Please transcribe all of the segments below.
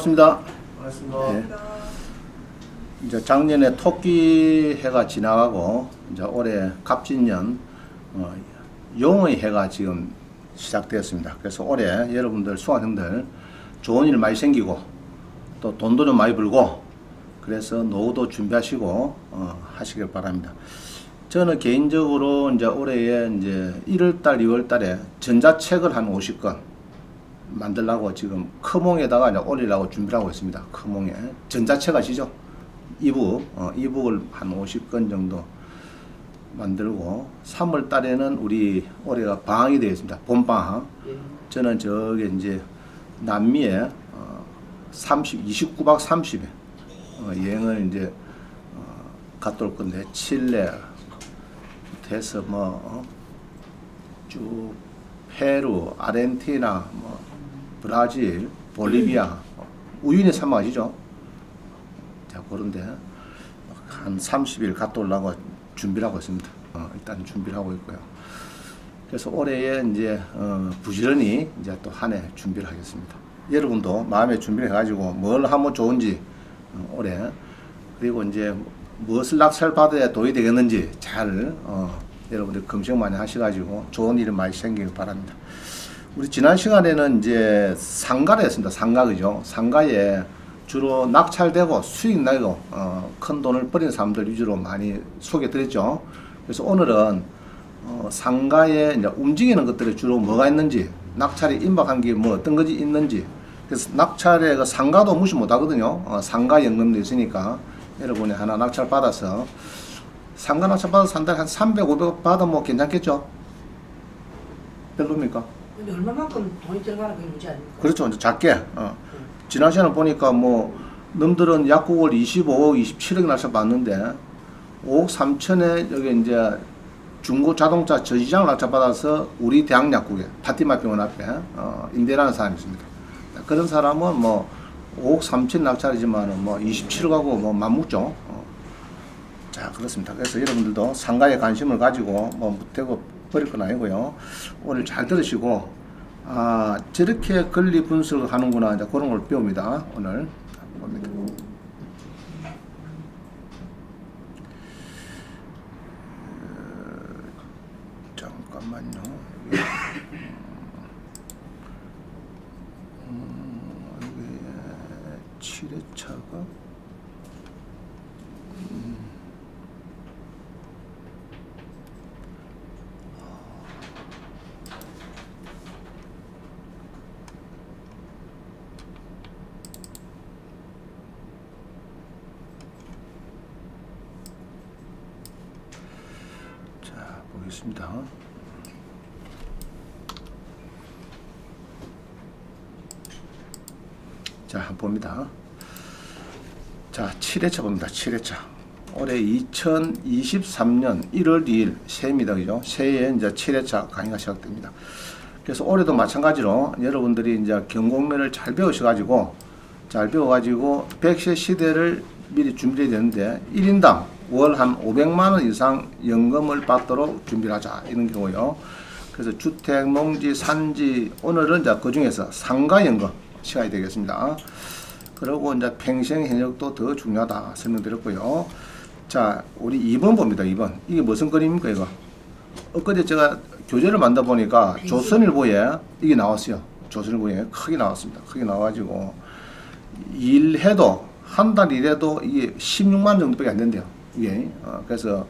반갑습니다. 반갑습니다. 네. 이제 작년에 토끼 해가 지나가고 이제 올해 갑진년 용의 해가 지금 시작되었습니다. 그래서 올해 여러분들 수강생들 좋은 일 많이 생기고 또 돈도 좀 많이 벌고 그래서 노후도 준비하시고 하시길 바랍니다. 저는 개인적으로 이제 올해에 이제 1월달, 2월달에 전자책을 한 50권 만들라고 지금 커몽에다가 이제 올리려고 준비를 하고 있습니다. 커몽에 전자책 아시죠? 이북을 한 50권 정도 만들고 3월 달에는 우리 올해가 방학이 되겠습니다. 봄방학. 저는 저기 이제 남미에 29박 30일 여행을 이제 갔다 올 건데 칠레 해서 쭉 페루, 아르헨티나, 브라질, 볼리비아, 우유니 사막 아시죠? 자, 그런데 한 30일 갔다 오려고 준비를 하고 있습니다. 일단 준비를 하고 있고요. 그래서 올해에 이제 부지런히 이제 또 한 해 준비를 하겠습니다. 여러분도 마음에 준비를 해가지고 뭘 하면 좋은지 올해 그리고 이제 무엇을 낙찰 받아야 도움이 되겠는지 잘 여러분들 검색 많이 하셔가지고 좋은 일이 많이 생기길 바랍니다. 우리 지난 시간에는 이제 상가를 했습니다. 상가죠. 상가에 주로 낙찰되고 수익 나고 큰 돈을 버린 사람들 위주로 많이 소개드렸죠. 그래서 오늘은 상가에 이제 움직이는 것들이 주로 뭐가 있는지 낙찰이 임박한 게 뭐 어떤 것이 있는지 그래서 낙찰에 그 상가도 무시 못 하거든요. 상가 연금도 있으니까 여러분이 하나 낙찰 받아서 상가 낙찰 받아서 한 달에 한 300, 500 받아 뭐 괜찮겠죠? 별로입니까? 근데 얼마만큼 돈이 들어가나 그게 문제 아닙니까? 그렇죠. 이제 작게. 지난 시간에 보니까 뭐 놈들은 약국을 25억, 27억 낙찰 받는데 5억 3천에 여기 이제 중고 자동차 전시장 낙찰 받아서 우리 대학 약국에 파티마병원 앞에 임대라는 사람이 있습니다. 그런 사람은 뭐 5억 3천 낙찰이지만은 뭐 27억하고 뭐 맞먹죠. 자, 그렇습니다. 그래서 여러분들도 상가에 관심을 가지고 뭐 무태고 버릴 건 아니고요. 오늘 잘 들으시고 저렇게 권리 분석을 하는구나 이제 그런 걸 배웁니다. 오늘 봅니다. 잠깐만요. 이게 7회차가 자, 보겠습니다. 자, 한번 봅니다. 자, 7회차 봅니다. 7회차. 올해 2023년 1월 2일 새해입니다. 그죠? 새해에 이제 7회차 강의가 시작됩니다. 그래서 올해도 마찬가지로 여러분들이 이제 경공매를 잘 배우셔가지고, 백세 시대를 미리 준비해야 되는데, 1인당 월 한 500만원 이상 연금을 받도록 준비를 하자. 이런 경우요. 그래서 주택, 농지, 산지, 오늘은 이제 그 중에서 상가연금 시간이 되겠습니다. 그리고 이제 평생 현역도 더 중요하다 설명드렸고요. 자, 우리 2번 봅니다. 2번. 이게 무슨 그림입니까, 이거? 엊그제 제가 교재를 만들어 보니까 조선일보에 이게 나왔어요. 조선일보에 크게 나왔습니다. 크게 나와가지고 일해도 한 달 일해도 이게 16만 정도밖에 안 된대요. 이게 그래서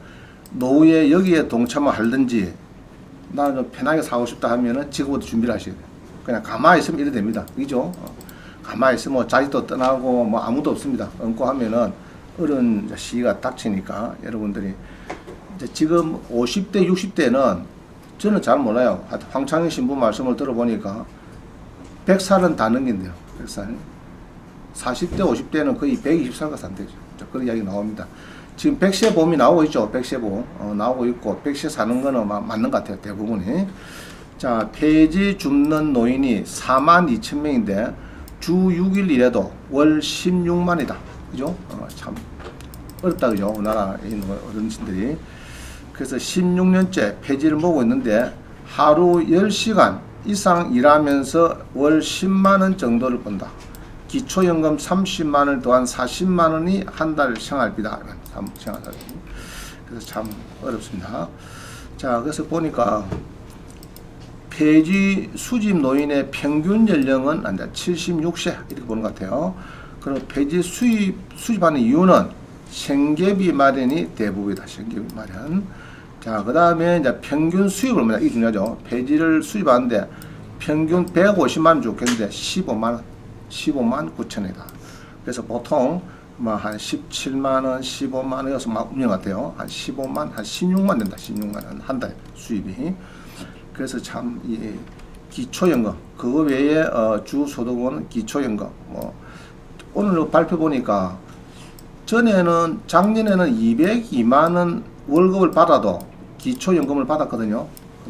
노후에 여기에 동참을 하든지 나는 좀 편하게 살고 싶다 하면은 지금부터 준비를 하셔야 돼요. 그냥 가만히 있으면 이래 됩니다. 그죠? 가만히 있으면 자식도 떠나고 뭐 아무도 없습니다. 얹고 하면은 어려운 시기가 닥치니까 여러분들이 이제 지금 50대, 60대는 저는 잘 몰라요. 황창희 신부 말씀을 들어보니까 100살은 다 넘긴대요. 100살. 40대, 50대는 거의 120살가 산대죠. 그런 이야기 나옵니다. 지금 백세보험이 나오고 있죠. 백세보험 나오고 있고 백세 사는 거는 맞는 것 같아요. 대부분이. 자, 폐지 줍는 노인이 42,000명인데 주 6일 일해도 월 16만이다. 그죠? 참 어렵다. 그죠? 우리나라 어른들이. 그래서 16년째 폐지를 모으고 있는데 하루 10시간 이상 일하면서 월 10만원 정도를 번다. 기초연금 30만 원 더한 40만 원이 한 달 생활비다. 생활비. 그래서 참 어렵습니다. 자, 그래서 보니까 폐지 수집 노인의 평균 연령은 76세 이렇게 보는 것 같아요. 그리고 폐지 수집하는 이유는 생계비 마련이 대부분이다. 생계비 마련. 자, 그 다음에 이제 평균 수입을 봅니다. 이게 중요하죠. 폐지를 수입하는데 평균 150만 원 좋겠는데 15만 9천이다. 그래서 보통 뭐 한 17만 원, 15만 원에서 막 운영 같아요. 한 15만, 한 16만 된다. 16만 원 한 달 수입이. 그래서 참 이 기초연금 그거 외에 주소득은 기초연금 뭐 오늘 발표 보니까 전에는 작년에는 202만 원 월급을 받아도 기초연금을 받았거든요.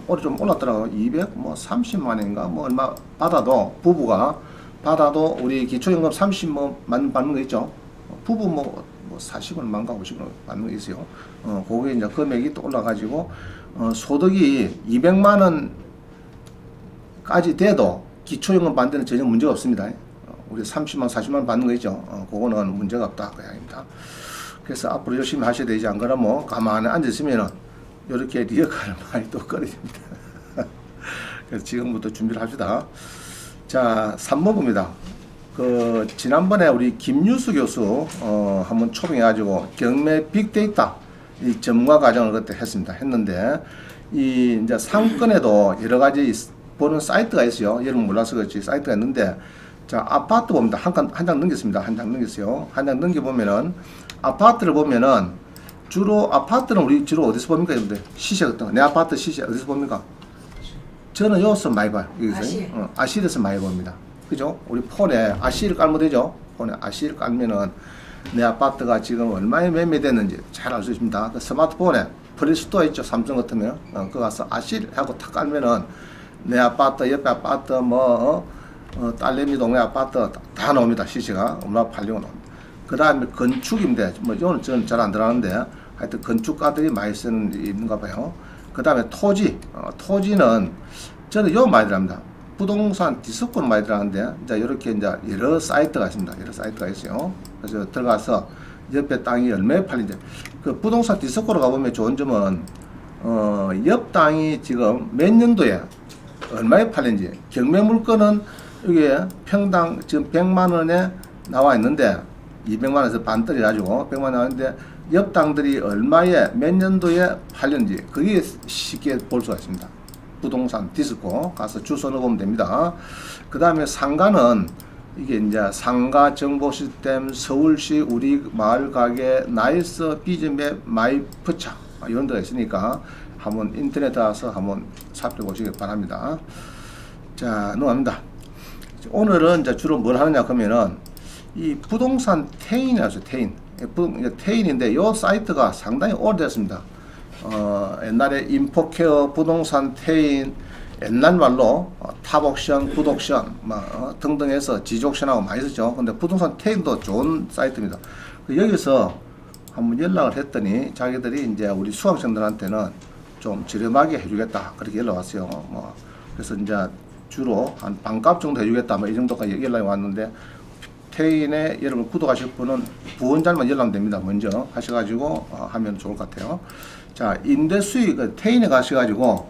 올해 좀 올랐더라고요. 230만 원인가 뭐 얼마 받아도 부부가 받아도 우리 기초연금 30만 받는 거 있죠. 부부 뭐 40원만가 50원 받는 거 있어요. 그게 이제 금액이 또 올라가지고 소득이 200만 원까지 돼도 기초연금 받는 데는 전혀 문제가 없습니다. 우리 30만 40만 원 받는 거 있죠. 그거는 문제가 없다 그 이야기입니다. 그래서 앞으로 열심히 하셔야 되지 안 그러면 뭐 가만히 앉아 있으면은 이렇게 리어카를 많이 또 꺼내집니다. 그래서 지금부터 준비를 합시다. 자, 3번 봅니다. 그 지난번에 우리 김유수 교수 한번 초빙해가지고 경매 빅데이터 이 전문가 과정을 그때 했는데 이 이제 상권에도 여러 가지 보는 사이트가 있어요. 여러분 몰라서 그렇지 사이트가 있는데 자 아파트 봅니다. 한 장 넘겼습니다. 한 장 넘겼어요. 한 장 넘겨보면은 아파트를 보면은 주로 아파트는 우리 주로 어디서 봅니까 여러분들? 시세 같은 거. 내 아파트 시세 어디서 봅니까? 저는 여기서 많이 봐요. 여기서 아실에서 많이 봅니다. 그죠? 우리 폰에 아실을 깔면 되죠? 폰에 아실을 깔면은 내 아파트가 지금 얼마에 매매됐는지 잘 알 수 있습니다. 그 스마트폰에 플레이스토어 있죠? 삼성 같으면 그거 가서 아실하고 탁 깔면은 내 아파트, 옆에 아파트, 딸내미 동네 아파트 다 나옵니다. 시세가 얼마 팔리고 나옵니다. 그 다음에 건축인데 뭐 이거는 저는 잘 안 들어가는데 하여튼 건축가들이 많이 쓰는 있는가 봐요. 그 다음에 토지, 토지는 저는 이거 많이 들어갑니다. 부동산 디스코는 많이 들어가는데 이제 이렇게 이제 여러 사이트가 있습니다. 여러 사이트가 있어요. 그래서 들어가서 옆에 땅이 얼마에 팔린지 그 부동산 디스코로 가보면 좋은 점은 옆 땅이 지금 몇 년도에 얼마에 팔린지 경매 물건은 이게 평당 지금 100만 원에 나와 있는데 200만 원에서 반떨이 가지고 100만 원 나왔는데 옆 땅들이 얼마에 몇 년도에 팔렸는지 그게 쉽게 볼 수가 있습니다. 부동산 디스코 가서 주소 넣으면 됩니다. 그 다음에 상가는 이게 이제 상가 정보 시스템 서울시 우리 마을 가게 나이스 비즈맵 마이프차 이런 데가 있으니까 한번 인터넷 가서 한번 살펴보시기 바랍니다. 자, 넘어갑니다. 오늘은 이제 주로 뭘 하느냐 그러면은 이 부동산 태인이라서 태인. 태인인데 이 사이트가 상당히 오래됐습니다. 옛날에 인포케어 부동산 태인 옛날 말로 탑옥션, 굿옥션 등등 해서 지족션하고 많이 쓰죠. 근데 부동산 태인도 좋은 사이트입니다. 여기서 한번 연락을 했더니 자기들이 이제 우리 수강생들한테는 좀 저렴하게 해주겠다 그렇게 연락 왔어요. 그래서 이제 주로 한 반값 정도 해주겠다 이 정도까지 연락이 왔는데 태인에 여러분 구독하실 분은 부원장만 연락하면 됩니다. 먼저 하셔가지고 하면 좋을 것 같아요. 자, 임대 수익 태인에 가셔가지고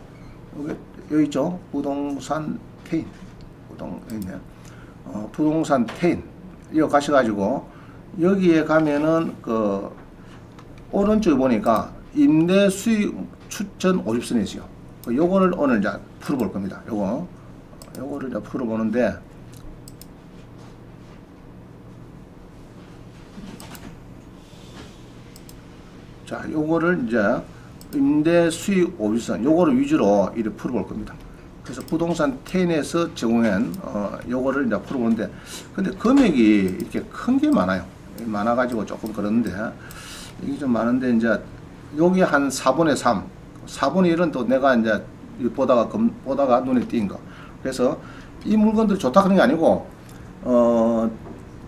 여기 있죠. 부동산 태인 부동산 태인 이거 가셔가지고 여기에 가면은 그 오른쪽에 보니까 임대 수익 추천 50선이 있어요. 요거를 오늘 이제 풀어볼 겁니다. 요거를 이제 풀어보는데 자, 요거를 이제 임대 수익 50선 요거를 위주로 이렇게 풀어볼 겁니다. 그래서 부동산 텐에서 제공한 요거를 이제 풀어보는데 근데 금액이 이렇게 큰 게 많아요. 많아가지고 조금 그러는데 이게 좀 많은데 이제 여기 한 4분의 3 4분의 1은 또 내가 이제 보다가 눈에 띈 거. 그래서 이 물건들 좋다 그런 게 아니고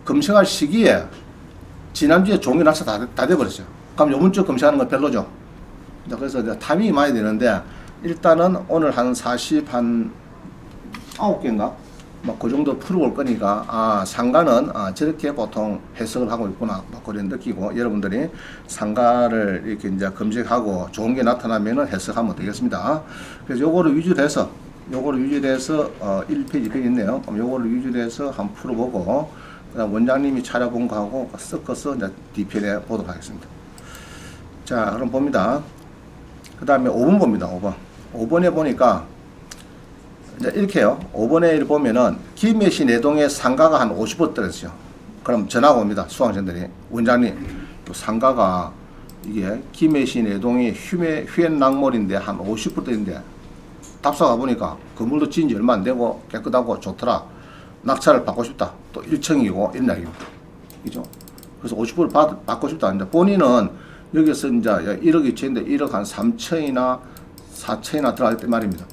검색할 시기에 지난주에 종이 낙서 다 돼버렸어요. 그럼 요번 주 검색하는 건 별로죠. 그래서 타이밍이 많이 되는데 일단은 오늘 한 49개인가 뭐 그 정도 풀어볼 거니까 상가는 저렇게 보통 해석을 하고 있구나 뭐 그런 느끼고 여러분들이 상가를 이렇게 이제 검색하고 좋은 게 나타나면은 해석하면 되겠습니다. 그래서 요거를 위주로 해서 1페이지 2페이지 있네요. 그럼 요거를 위주로 해서 한번 풀어보고 그다음 원장님이 찾아본 거하고 섞어서 이제 뒤편에 보도록 하겠습니다. 자, 그럼 봅니다. 그 다음에 5번 봅니다. 5번. 5번에 보니까 이제 이렇게요. 5번에 보면은 김해시 내동에 상가가 한 50% 떨어졌죠. 그럼 전화가 옵니다. 수강생들이. 원장님, 상가가 이게 김해시 내동이 휴엔낙몰인데 한 50%인데 답사 가보니까 건물도 지은 지 얼마 안 되고 깨끗하고 좋더라. 낙찰을 받고 싶다. 또 1층이고 이런 이야기입니다. 그죠? 그래서 50% 받고 싶다. 이제 본인은 여기서 이제 1억이 채인데 1억 한 3천이나 4천이나 들어갈 때 말입니다.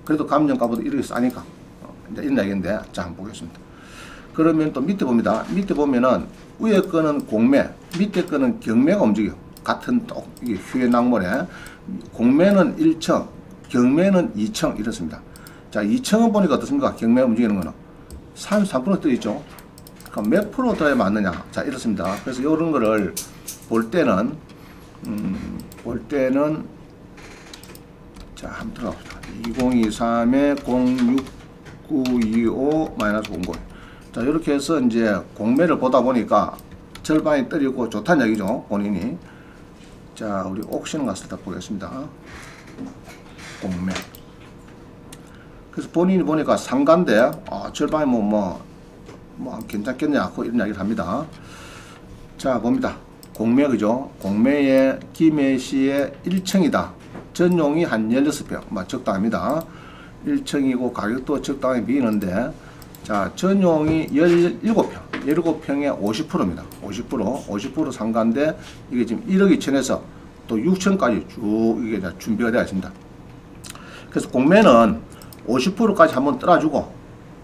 그래도 감정가보다 1억이 싸니까. 이제 이런 이야기인데, 자, 한번 보겠습니다. 그러면 또 밑에 봅니다. 밑에 보면은 위에 거는 공매, 밑에 거는 경매가 움직여. 같은 이게 휴엔낙몰에 공매는 1층, 경매는 2층 이렇습니다. 자, 2층은 보니까 어떻습니까? 경매 움직이는 거는 33% 떠있죠. 그럼 몇 프로 더해 맞느냐? 자, 이렇습니다. 그래서 이런 거를 볼 때는 자, 한번 들어가보자. 2023에 06925-00. 자, 이렇게 해서 이제 공매를 보다 보니까 절반이 떨어지고 좋다는 얘기죠. 본인이. 자, 우리 옥션 갔을 때 보겠습니다. 공매. 그래서 본인이 보니까 상가인데, 절반이 뭐 괜찮겠냐고 이런 이야기를 합니다. 자, 봅니다. 공매, 그죠? 공매의 김해시의 1층이다. 전용이 한 16평, 적당합니다. 1층이고 가격도 적당히 비는데, 자, 전용이 17평, 17평에 50%입니다. 50% 상가인데, 이게 지금 1억 2천에서 또 6천까지 쭉 이게 준비가 되어 있습니다. 그래서 공매는 50%까지 한번 떨어주고,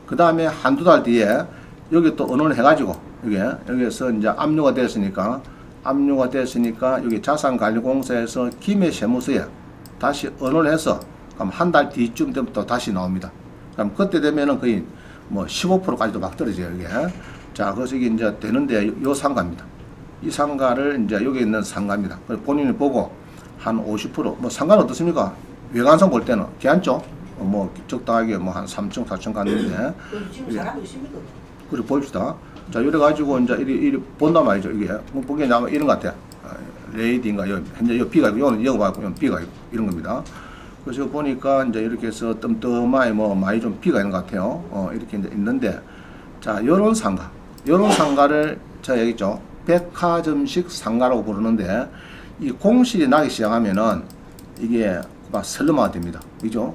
그 다음에 한두 달 뒤에 여기 또 언론을 해가지고, 여기에서 이제 압류가 됐으니까, 여기 자산관리공사에서 김해세무서에 다시 언론을 해서, 그럼 한 달 뒤쯤 되면 또 다시 나옵니다. 그럼 그때 되면은 거의 뭐 15%까지도 막 떨어져요, 이게. 자, 그래서 이게 이제 되는데, 요 상가입니다. 이 상가를 이제 여기 있는 상가입니다. 그래서 본인이 보고 한 50%, 뭐 상가는 어떻습니까? 외관상 볼 때는 괜찮죠? 뭐 적당하게 뭐 한 3층, 4층 갔는데. 지금 사람이 있습니까? 그래 봅시다. 자, 이래 가지고 이제 이리 본단 말이죠. 이게 뭐 보기엔 아마 이런 것 같아. 레이디인가 현재 요 B가 이거는 이거 말고 이건 B가 이런 겁니다. 그래서 보니까 이제 이렇게 해서 뜸뜸하게 뭐 많이 좀 B가 있는 것 같아요. 이렇게 이제 있는데, 자, 요런 상가를 제가 얘기했죠. 백화점식 상가라고 부르는데, 이 공실이 나기 시작하면은 이게 막 설렁화가 됩니다. 그죠?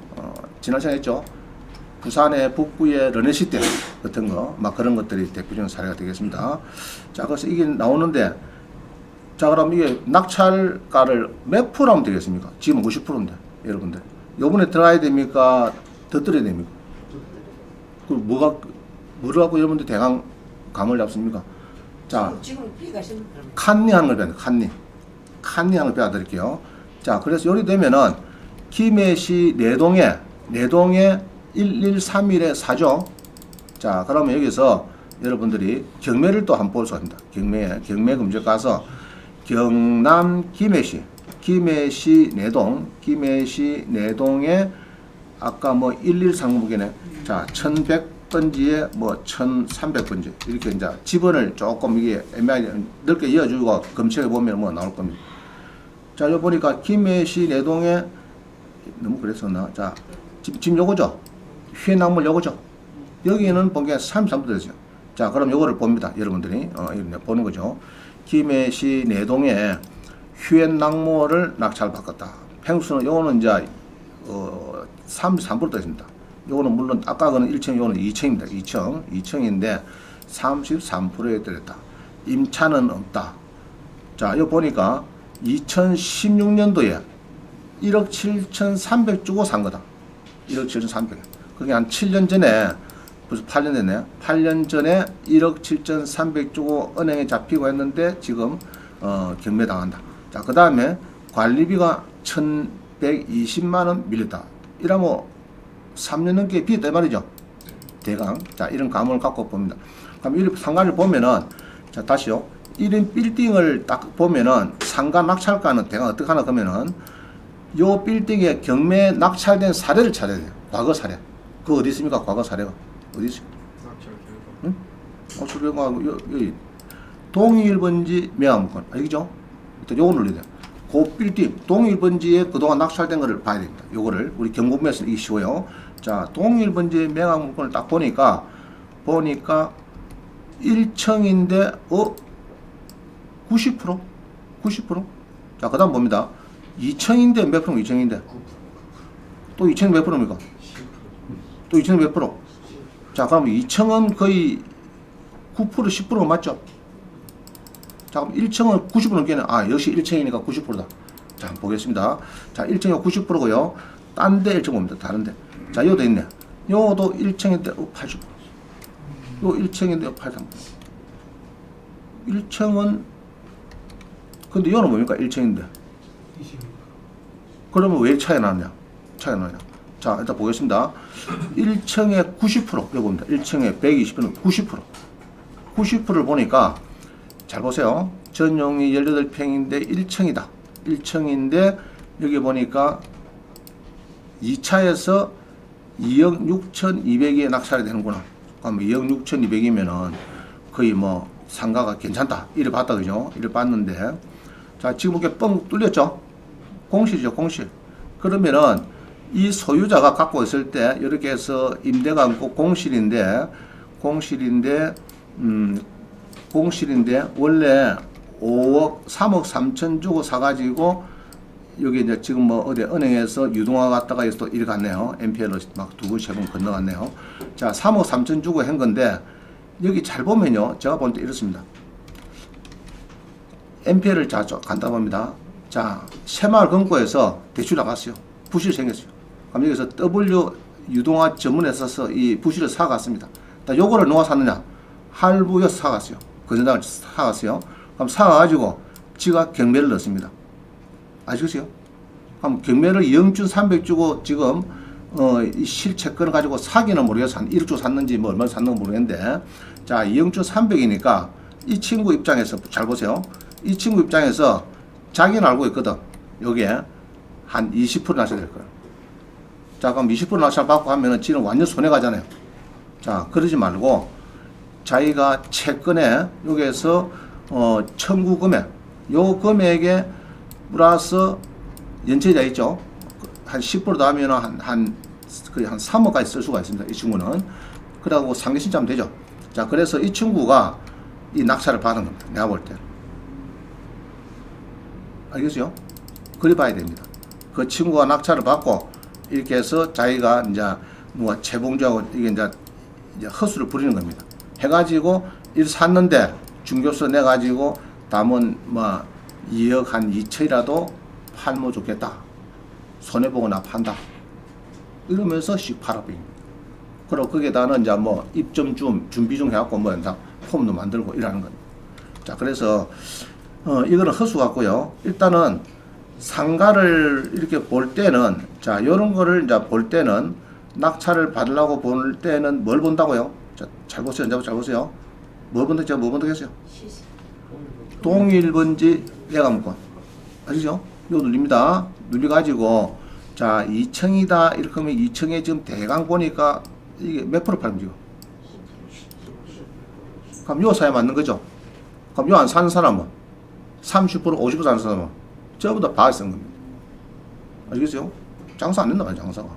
지난 시간에 했죠. 부산의 북부의 르네시대 같은 거, 막 그런 것들이 대표적인 사례가 되겠습니다. 자, 그래서 이게 나오는데, 자, 그럼 이게 낙찰가를 몇 프로 하면 되겠습니까? 지금 50%인데, 여러분들. 요번에 들어가야 됩니까? 더 들어야 됩니까? 그 뭐를 갖고 여러분들 대강 감을 잡습니까? 자, 지금 B가 있습니까? 칸니하는 걸 배워요. 칸니하는 걸 배워드릴게요. 자, 그래서 요리 되면은 김해시 내동에 1131에 사죠. 자, 그러면 여기서 여러분들이 경매를 또 한번 볼 수가 있습니다. 경매 검색 가서 경남 김해시 내동에 아까 뭐 113번지네. 자, 1100번지에 뭐 1300번지 이렇게 이제 지번을 조금 이게 애매하게 넓게 이어주고 검색해 보면 뭐 나올 겁니다. 자, 여기 보니까 김해시 내동에 너무 그랬었나? 자, 지금 요거죠. 휴엔낙몰 요거죠. 여기는 본게 33% 되죠. 자, 그럼 요거를 봅니다. 여러분들이 보는 거죠. 김해시 내동에 휴엔낙몰을 낙찰 바꿨다. 평수는 요거는 이제 33% 되습니다. 요거는 물론 아까 거는 1층, 요거는 2층입니다. 2층인데 33%에 들었다. 임차는 없다. 자, 요 보니까 2016년도에 1억 7,300 주고 산 거다. 1억 7,300. 그게 한 7년 전에, 벌써 8년 됐네요. 8년 전에 1억 7,300 주고 은행에 잡히고 했는데 지금 경매 당한다. 자, 그 다음에 관리비가 1,120만 원 밀렸다. 이러면 3년 넘게 빚었다 말이죠. 대강. 자, 이런 감을 갖고 봅니다. 그럼 이 상가를 보면은, 자, 다시요. 이런 빌딩을 딱 보면은 상가 낙찰가는 대강 어떻게 하나 그러면은 요 빌딩에 경매 낙찰된 사례를 찾아야 돼요. 과거 사례. 그거 어디 있습니까? 과거 사례가. 어디 있어요? 응? 결과 여기 동일번지 매화물건. 알겠죠? 일단 요거 눌러야 돼요. 그 빌딩, 동일번지에 그동안 낙찰된 거를 봐야 됩니다. 요거를 우리 경북면에서 이기 쉬워요. 자, 동일번지 매화물건을 딱 보니까 1층인데 90%? 90%? 자, 그 다음 봅니다. 2층인데 몇 프로? 2층인데 또 2층이 몇 프로입니까? 또 2층이 몇 프로? 자, 그럼 2층은 거의 9% 10% 맞죠? 자, 그럼 1층은 90% 넘게는, 역시 1층이니까 90%다. 자, 한번 보겠습니다. 자, 1층이 90%고요. 딴 데 1층 봅니다. 다른데. 자, 요도 있네. 요도 1층인데, 80%. 요 1층인데, 83%. 1층은, 근데 요는 뭡니까? 1층인데. 그러면 왜 차이 나냐? 차이 나냐? 자, 일단 보겠습니다. 1층에 90%, 여기 봅니다. 1층에 120%는 90%. 90%를 보니까, 잘 보세요. 전용이 18평인데 1층이다. 1층인데 여기 보니까 2차에서 2억 6,200에 낙찰이 되는구나. 그럼 2억 6,200이면은 거의 뭐 상가가 괜찮다. 이래 봤다. 그죠? 이래 봤는데. 자, 지금 이렇게 뻥 뚫렸죠? 공실이죠. 공실. 그러면은 이 소유자가 갖고 있을 때 이렇게 해서 임대가 없고 공실인데 원래 3억 3천 주고 사가지고 여기 이제 지금 뭐 어디 은행에서 유동화 갔다가 또 이렇게 갔네요. NPL로 막 두 번, 세 번 건너갔네요. 자, 3억 3천 주고 한 건데 여기 잘 보면요. 제가 볼 때 이렇습니다. NPL을 자주 간다 봅니다. 자, 새마을 금고에서 대출 나갔어요. 부실 생겼어요. 그럼 여기서 W 유동화 전문회사에서 이 부실을 사갔습니다. 요거를 누가 샀느냐? 할부여서 사갔어요. 건전장을 사갔어요. 그럼 사가지고 지가 경매를 넣습니다. 아시겠어요? 그럼 경매를 영준 300 주고 지금 이 실채권을 가지고 사기는 모르겠어. 한 1억 주고 샀는지 뭐 얼마를 샀는지 모르겠는데, 자, 영준 300이니까 이 친구 입장에서 잘 보세요. 이 친구 입장에서 자기는 알고 있거든. 여기에 한 20% 나셔야 될 거예요. 자, 그럼 20% 낙찰 받고 하면은 지는 완전 손해 가잖아요. 자, 그러지 말고 자기가 채권에 여기에서 청구 금액, 요 금액에 플러스 연체자 있죠. 한 10% 더하면은 거의 한 3억까지 쓸 수가 있습니다. 이 친구는. 그러고 상계 신청하면 되죠. 자, 그래서 이 친구가 이 낙찰을 받은 겁니다. 내가 볼 때. 알겠어요? 그리 봐야 됩니다. 그 친구가 낙찰을 받고 이렇게 해서 자기가 이제 누가 채봉주하고 이게 이제 허수를 부리는 겁니다. 해가지고 일 샀는데 중개수 내가지고 남은 뭐 2억 한 2천이라도 팔면 좋겠다. 손해보고 나 판다. 이러면서 씩 팔아버립니다. 그리고 거기에다는 이제 뭐 입점 준비 중 해갖고 뭐 폼도 만들고 이러는 겁니다. 자, 그래서 이거는 허수 같고요. 일단은 상가를 이렇게 볼 때는, 자, 요런 거를 이제 볼 때는 낙찰을 받으려고 볼 때는 뭘 본다고요? 자, 잘 보세요. 잘 보세요. 뭐 본다겠어요? 뭐 본다겠어요? 동일번지 매각물건. 아시죠? 이거 눌립니다. 눌려가지고, 자, 2층이다. 이렇게 하면 2층에 지금 대강 보니까 이게 몇 프로 팔면 지금? 그럼 요 사에 맞는 거죠? 그럼 요 안 사는 사람은? 30%, 50% 사는 사람은? 전부 다 바에 쓴 겁니다. 아시겠어요? 장사 안 된다, 장사가.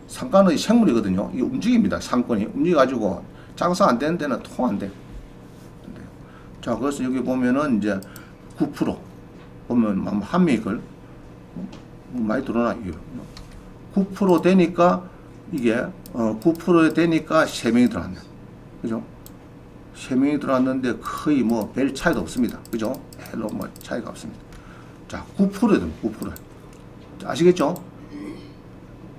상가는 생물이거든요. 이게 움직입니다. 상권이. 움직여가지고 장사 안 되는 데는 통 안 돼. 자, 그래서 여기 보면은 이제 9% 보면 한 명이 걸 많이 들어나 이게 9% 되니까 이게 9% 되니까 3명이 들어왔네. 그죠? 3명이 들어왔는데 거의 뭐 별 차이도 없습니다. 그죠? 별로 뭐 차이가 없습니다. 자, 9%든 9%. 자, 아시겠죠?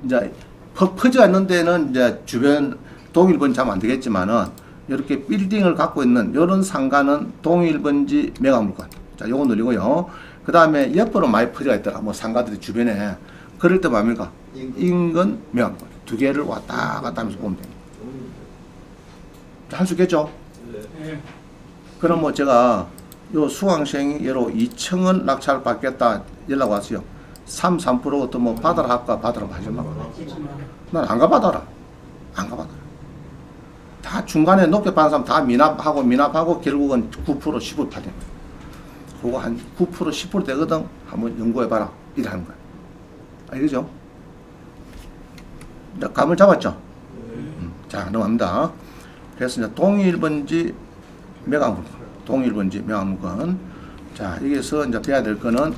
이제 퍼져 있는 데는 이제 주변 동일번지 하면 안 되겠지만은 이렇게 빌딩을 갖고 있는 이런 상가는 동일번지 매각물건. 자, 요거 누리고요. 그 다음에 옆으로 많이 퍼져 있더라. 뭐 상가들이 주변에. 그럴 때 뭡니까? 인근 매각물건. 두 개를 왔다 갔다 하면서 보면 됩니다. 할 수 있겠죠? 예. 그럼 뭐 제가 요 수강생이 예로 2층을 낙찰 받겠다 연락 왔어요. 3% 어떤 뭐 받아라 할까 받아라 하지 마. 난 안 가받아라. 안 가받아라. 다 중간에 높게 받은 사람 다 미납하고 결국은 9% 10% 받는 거야. 그거 한 9% 10% 되거든. 한번 연구해봐라. 이래 하는 거야. 알겠죠? 이제 감을 잡았죠? 자, 넘어갑니다. 그래서 이제 동일번지 매각물건. 동일번지 매각물건. 자, 여기서 이제 배워야 될 거는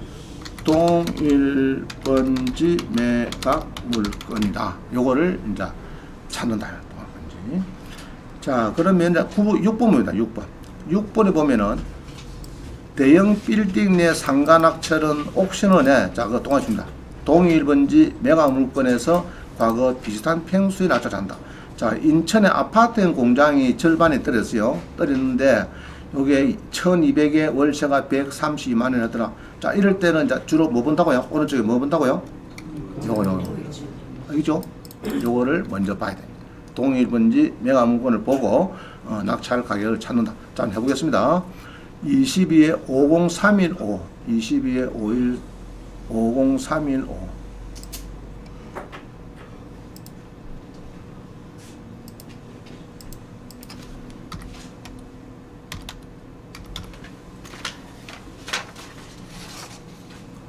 동일번지 매각물건이다. 요거를 이제 찾는다. 동일번지. 자, 그러면 이제 6번입니다. 6번. 6번에 보면은 대형 빌딩 내 상가 낙찰은 옥션원에 자, 그거 동화줍니다. 동일번지 매각물건에서 과거 비슷한 평수에 낙찰한다. 자, 인천의 아파트형 공장이 절반에 떨어졌어요. 떨어졌는데 요게 1200에 월세가 132만 원 하더라. 자, 이럴 때는 이제 주로 뭐 본다고요? 오른쪽에 뭐 본다고요? 요거. 알겠죠? 요거를 먼저 봐야 됩니다. 동일번지 매각물건을 보고 낙찰 가격을 찾는다. 자, 한번 해보겠습니다. 22에 50315 22에 50315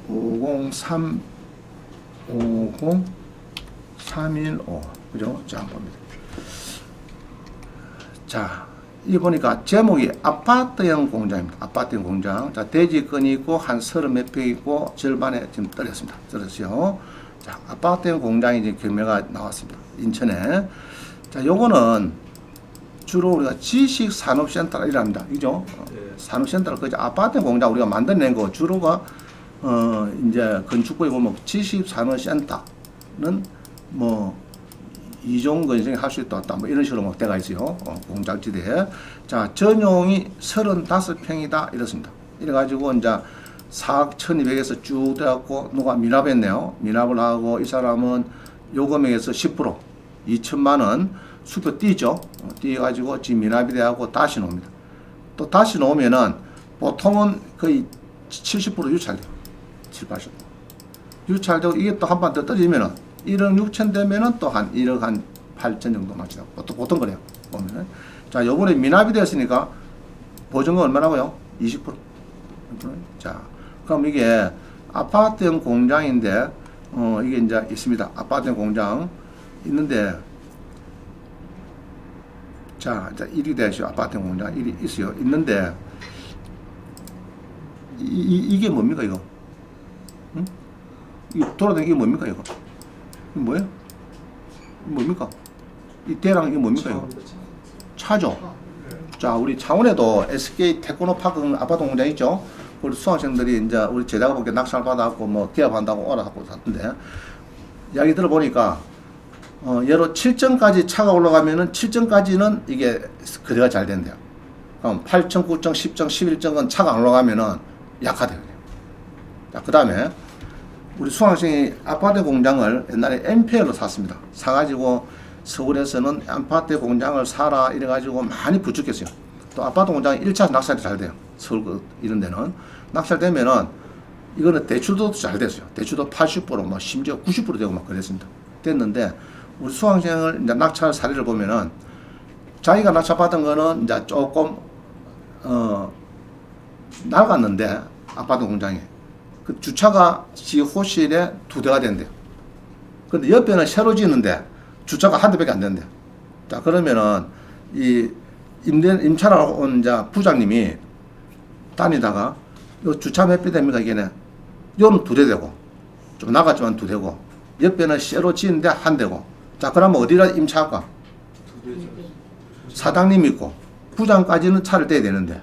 50315 그죠? 자, 한번 봅니다. 자, 이 보니까 제목이 아파트형 공장입니다. 아파트형 공장. 자, 대지권이 있고 한 30몇 평 있고 절반에 지금 떨어졌습니다. 떨어졌어요. 자, 아파트형 공장이 이제 경매가 나왔습니다. 인천에. 자, 요거는 주로 우리가 지식산업센터라 이랍니다. 그죠? 산업센터를 그저 아파트형 공장 우리가 만들어낸 거 주로가 이제 건축부에 보면 지식산업센터는 뭐 이종 건설이 할 수 있다 뭐 이런 식으로 막 돼가 있어요. 공장지대에. 자, 전용이 35평이다 이렇습니다. 이래가지고 이제 4억 1200에서 쭉 돼갖고 누가 미납했네요. 미납을 하고 이 사람은 요 금액에서 10% 2천만 원 수표 띄죠. 띄가지고 지금 미납이 돼갖고 다시 놓습니다. 또 다시 놓으면은 보통은 거의 70% 유찰돼요. 7, 80%. 유찰되고 이게 또 한 번 더 떨어지면은 1억 6천 되면은 또 한 1억 한 8천 정도 맞죠. 보통 그래요. 보면은. 자, 요번에 미납이 되었으니까 보증금 얼마라고요? 20%. 자, 그럼 이게 아파트형 공장인데, 이게 이제 있습니다. 아파트형 공장 있는데, 자, 일이 되죠. 아파트형 공장 일이 있어요. 있는데, 이게 뭡니까, 이거? 응? 이 돌아다니는 게 뭡니까, 이거? 이거 뭐예요? 이거 뭡니까? 이 대랑 이게 뭡니까, 이거? 차죠? 자, 우리 창원에도 SK 테크노파크 아파트 공장 있죠? 우리 수학생들이 이제 우리 제자가 보기에 낙찰 받아갖고 뭐 기업한다고 오라 하고 샀던데, 이야기 들어보니까, 예로 7층까지 차가 올라가면은 7층까지는 이게 거래가 잘 된대요. 그럼 8층, 9층, 10층, 11층은 차가 안 올라가면은 약화돼요. 자, 그 다음에 우리 수강생이 아파트 공장을 옛날에 MPL로 샀습니다. 사가지고 서울에서는 아파트 공장을 사라 이래가지고 많이 부축했어요. 또 아파트 공장이 1차 낙찰이 잘 돼요. 서울 이런 데는. 낙찰되면은 이거는 대출도 잘 됐어요. 대출도 80%, 뭐 심지어 90% 되고 막 그랬습니다. 됐는데 우리 수강생을 이제 낙찰 사례를 보면은 자기가 낙찰받은 거는 이제 조금, 낡았는데 아파트 공장에. 그 주차가 지 호실에 2대가 된대요. 근데 옆에는 새로 지는데 주차가 1대밖에 안 된대요. 자, 그러면은 이 임차를 온 이제 부장님이 다니다가 요 주차 몇 대 됩니까 이게는? 요는 2대 되고 좀 나갔지만 2대고 옆에는 새로 지는데 1대고. 자, 그러면 어디다 임차할까? 사장님 있고 부장까지는 차를 떼야 되는데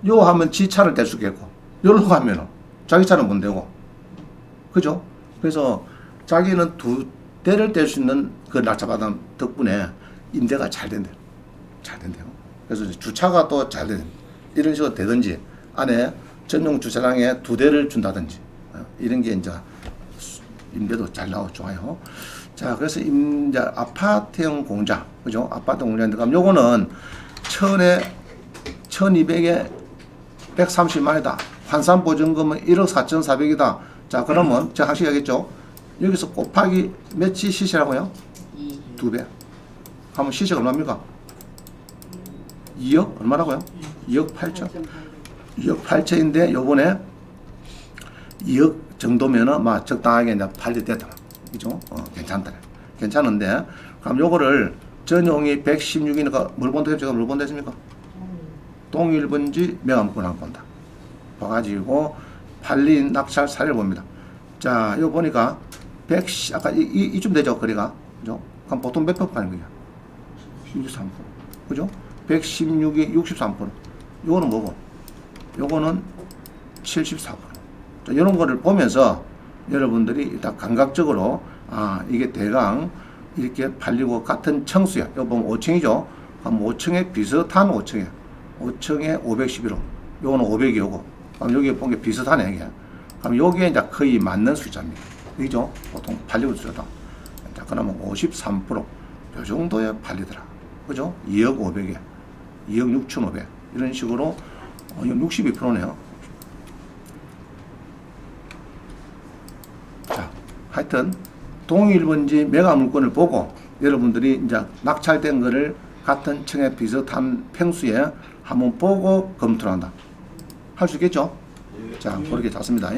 요 하면 지 차를 뗄 수 있겠고 요로 가면은 자기 차는 못 되고. 그죠? 그래서 자기는 2대를 뗄 수 있는 그 낙찰받은 덕분에 임대가 잘 된대요. 잘 된대요. 그래서 주차가 또 잘 되는 이런 식으로 되든지 안에 전용 주차장에 2대를 준다든지 이런 게 이제 임대도 잘 나오고 좋아요. 자, 그래서 이제 아파트형 공장, 그죠? 아파트 공장인데, 그럼 요거는 1200에 130만이다. 환산 보증금은 1억 4,400이다. 자, 그러면 제가 항상 얘기했죠? 여기서 곱하기 몇치 시세라고요? 2배. 하면 시세가 얼마입니까? 2억? 얼마라고요? 2억 8천. 2억 8천인데 요번에 2억 정도면은 막 적당하게 이제 팔리됐다. 그죠? 괜찮다. 괜찮은데, 그럼 요거를 전용이 116이니까 뭘 본다 제가 뭘 본다 했습니까? 동일본지 명함권을 본다. 봐가지고 팔린 낙찰 사례를 봅니다. 자, 이거 보니까 110, 아까 이쯤 되죠, 거리가. 그죠? 그럼 보통 몇 표 파는 거야? 63%. 그죠? 116이 63%. 요거는 뭐고? 요거는 74%. 자, 이런 거를 보면서 여러분들이 일단 감각적으로, 아, 이게 대강 이렇게 팔리고 같은 층수야. 이거 보면 5층이죠? 그럼 5층에 비슷한 5층이야. 5층에 511호. 요거는 500이 오고. 그럼 여기 본 게 비슷하네, 이게. 그럼 요게 이제 거의 맞는 숫자입니다. 그죠? 보통 팔리고 숫자다. 자, 그러면 53%. 요 정도에 팔리더라. 그죠? 2억 500에. 2억 6,500. 이런 식으로, 62%네요. 자, 하여튼, 동일본지 매각 물건을 보고, 여러분들이 이제 낙찰된 거를 같은 층에 비슷한 평수에 한번 보고 검토를 한다. 할 수 있겠죠? 자, 그렇게 잡습니다.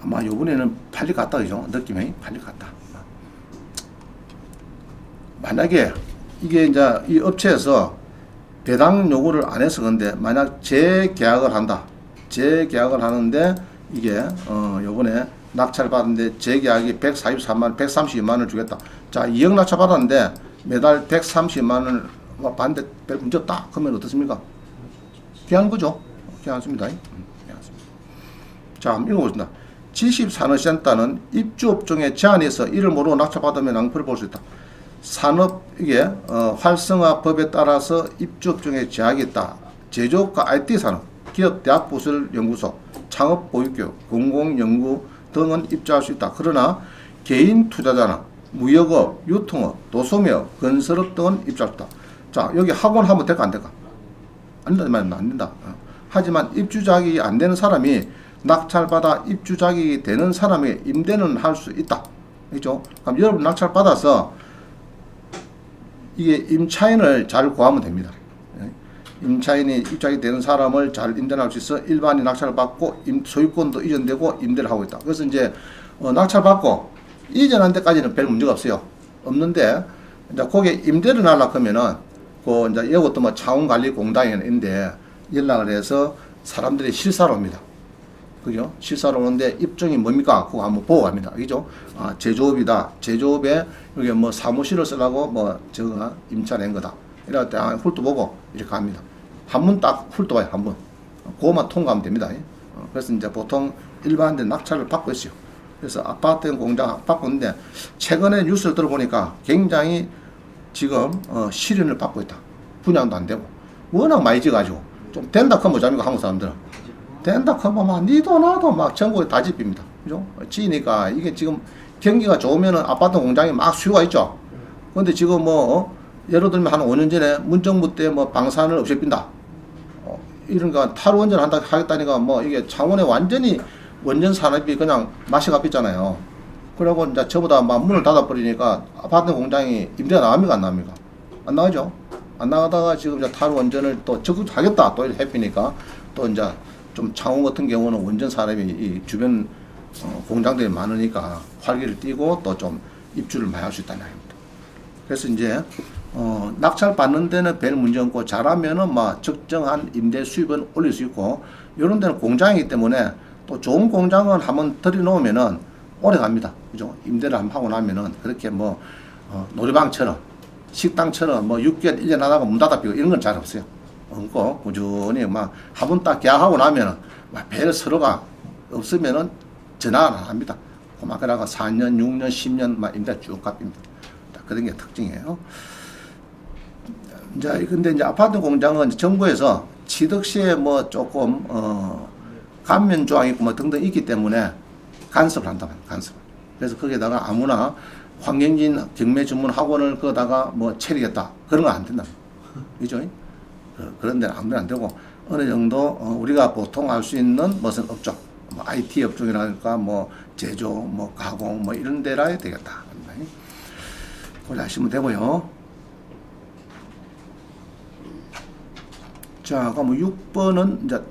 아마 요번에는 팔릴 것 같다, 그죠? 느낌이 팔릴 것 같다. 만약에 이게 이제 이 업체에서 배당 요구를 안 해서 근데 만약 재계약을 한다. 재계약을 하는데 이게 요번에 낙찰 받았는데 재계약이 143만, 132만 원을 주겠다. 자, 2억 낙찰 받았는데 매달 130만 원을 받는데 별 문제 없다. 그러면 어떻습니까? 귀한 거죠? 귀한습니다. 자, 한번 읽어보겠습니다. 지식산업센터는 입주업종의 제한에서 이를 모르고 낙찰받으면 낭패를 볼 수 있다. 산업 이게 활성화법에 따라서 입주업종의 제약이 있다. 제조업과 IT 산업, 기업, 대학 부설 연구소, 창업 보육교육, 공공연구 등은 입주할 수 있다. 그러나 개인 투자자나 무역업, 유통업, 도소매업, 건설업 등은 입주할 수 있다. 자, 여기 학원 하면 될까 안 될까? 안 된다, 안 된다. 하지만 입주 자격이 안 되는 사람이 낙찰받아 입주 자격이 되는 사람에게 임대는 할 수 있다. 그죠? 그럼 여러분 낙찰 받아서 이게 임차인을 잘 구하면 됩니다. 임차인이 입주자격이 되는 사람을 잘 임대할 수 있어 일반인 낙찰을 받고 소유권도 이전되고 임대를 하고 있다. 그래서 이제 낙찰 받고 이전한 데까지는 별 문제가 없어요. 없는데 이제 거기에 임대를 하려고 하면은 그 이제 이것도 뭐 자원관리공단인데 연락을 해서 사람들이 실사로 옵니다. 그죠? 실사로 오는데 입종이 뭡니까? 그거 한번 보고 갑니다. 그죠? 아, 제조업이다. 제조업에 여기 뭐 사무실을 쓰라고 뭐 저거 임차낸 거다. 이럴 때 훑도 보고 이렇게 갑니다. 한 번 딱 훑도 봐요. 한 번. 그거만 통과하면 됩니다. 그래서 이제 보통 일반인들 낙찰을 받고 있어요. 그래서 아파트 공장 받고 있는데 최근에 뉴스를 들어보니까 굉장히 지금 실현을 받고 있다. 분양도 안 되고 워낙 많이 지어가지고 좀 된다 하면 뭐자니까 한국 사람들은 된다 하면 막 니도 나도 막 전국에 다 집입니다. 그죠? 지니까 이게 지금 경기가 좋으면은 아파트 공장이 막 수요가 있죠. 근데 지금 뭐 예를 들면 한 5년 전에 문정부 때 뭐 방산을 없애빈다. 이런 거 탈원전 한다 하겠다니까 뭐 이게 창원에 완전히 원전 산업이 그냥 맛이 갚있잖아요. 그리고 이제 저보다 막 문을 닫아버리니까 아파트 공장이 임대가 나갑니까 안 나갑니까? 안 나가죠. 안 나가다가 지금 이제 탈원전을 또 적극하겠다 또 이렇게 해피니까 또 이제 좀 창원 같은 경우는 원전 산업이 이 주변 공장들이 많으니까 활기를 띠고 또 좀 입주를 많이 할 수 있다는 얘기입니다. 그래서 이제 낙찰 받는 데는 별 문제 없고 잘하면은 막 적정한 임대 수입은 올릴 수 있고 이런 데는 공장이기 때문에 또 좋은 공장은 한번 들여놓으면은 오래 갑니다. 그죠? 임대를 한번 하고 나면은 그렇게 뭐 놀이방처럼 식당처럼 뭐 6개월 1년 하다가 문 닫아비고 이런 건 잘 없어요. 없고 꾸준히 막 한 번 딱 계약하고 나면은 막 별 서로가 없으면은 전화 안 합니다. 막 그러다가 4년, 6년, 10년 막 임대 쭉 갚입니다. 그런 게 특징이에요. 이제 근데 이제 아파트 공장은 정부에서 취득세에 뭐 조금 감면 조항이 있고 뭐 등등 있기 때문에 간섭을 한단 말이에요. 간섭. 그래서 거기에다가 아무나 황경진 경매 전문 학원을 거다가 뭐 차리겠다. 그런 거 안 된다. 그죠? 그런 데는 아무나 안 되고, 어느 정도 우리가 보통 알 수 있는 무슨 업종, 뭐 IT 업종이랄까, 뭐 제조, 뭐 가공, 뭐 이런 데라 해야 되겠다. 그걸 아시면 되고요. 자, 그럼 6번은 이제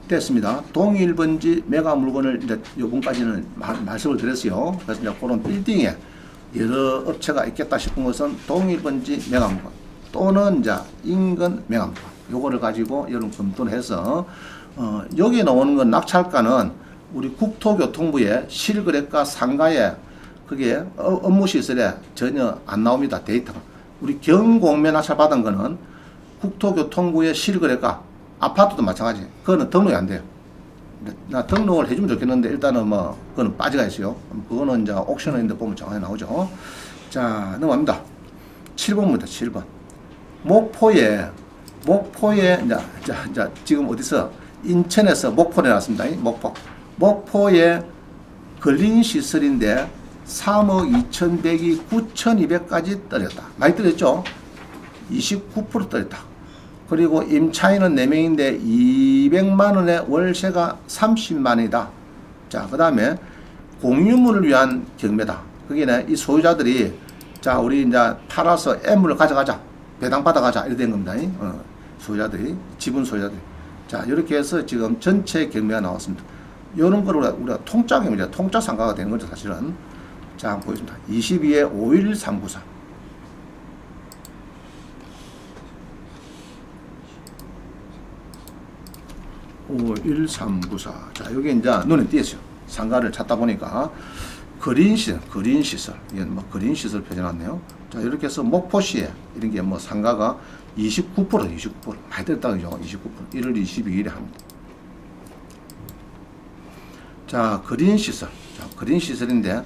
됐습니다. 동일번지 메가 물건을 이제 요번까지는 말씀을 드렸어요. 그래서 이제 그런 빌딩에 여러 업체가 있겠다 싶은 것은 동일번지 메가 물건 또는 이제 인근 메가 물건 요거를 가지고 여러분 검토를 해서 여기 나오는 건 낙찰가는 우리 국토교통부의 실거래가 상가에 그게 업무시설에 전혀 안 나옵니다. 데이터가. 우리 경공매 낙찰 받은 거는 국토교통부의 실거래가 아파트도 마찬가지. 그거는 등록이 안 돼요. 나 등록을 해주면 좋겠는데 일단은 뭐 그거는 빠져가 있어요. 그거는 이제 옥션인데 보면 정확히 나오죠. 자, 넘어갑니다. 7번입니다. 7번. 목포에 이제 지금 어디서 인천에서 목포에 나왔습니다. 목포에 근린 시설인데 3억 2,100이 9,200까지 떨어졌다. 많이 떨어졌죠? 29% 떨어졌다. 그리고 임차인은 4명인데 200만 원의 월세가 30만 원이다. 자, 그 다음에 공유물을 위한 경매다. 그게 이 소유자들이 자, 우리 이제 팔아서 애물을 가져가자. 배당 받아가자. 이렇게 된 겁니다. 소유자들이, 지분 소유자들이. 자, 이렇게 해서 지금 전체 경매가 나왔습니다. 이런 걸 우리가 통짜 경매죠. 통짜 상가가 되는 거죠, 사실은. 자, 한번 보겠습니다. 22에 51394. 51394. 자, 여기 이제 눈에 띄었어요. 상가를 찾다 보니까 그린시설. 이게 뭐 그린시설 펴져놨네요. 자, 이렇게 해서 목포시에 이런 게 뭐 상가가 29%. 많이 됐다, 그죠? 29%. 1월 22일에 합니다. 자, 그린시설. 자, 그린시설인데,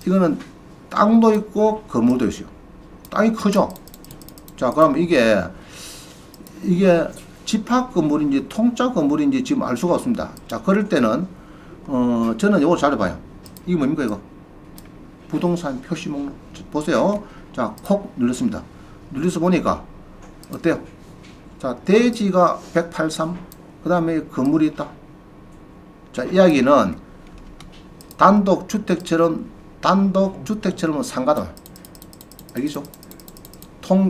이거는 땅도 있고 건물도 있어요. 땅이 크죠? 자, 그럼 이게 집합 건물인지 통짜 건물인지 지금 알 수가 없습니다. 자, 그럴 때는, 저는 이걸 잘해봐요. 이게 뭡니까, 이거? 부동산 표시 목록. 보세요. 자, 콕 눌렀습니다. 눌러서 보니까, 어때요? 자, 대지가 183, 그 다음에 건물이 있다. 자, 이야기는 단독주택처럼 상가다. 알겠죠?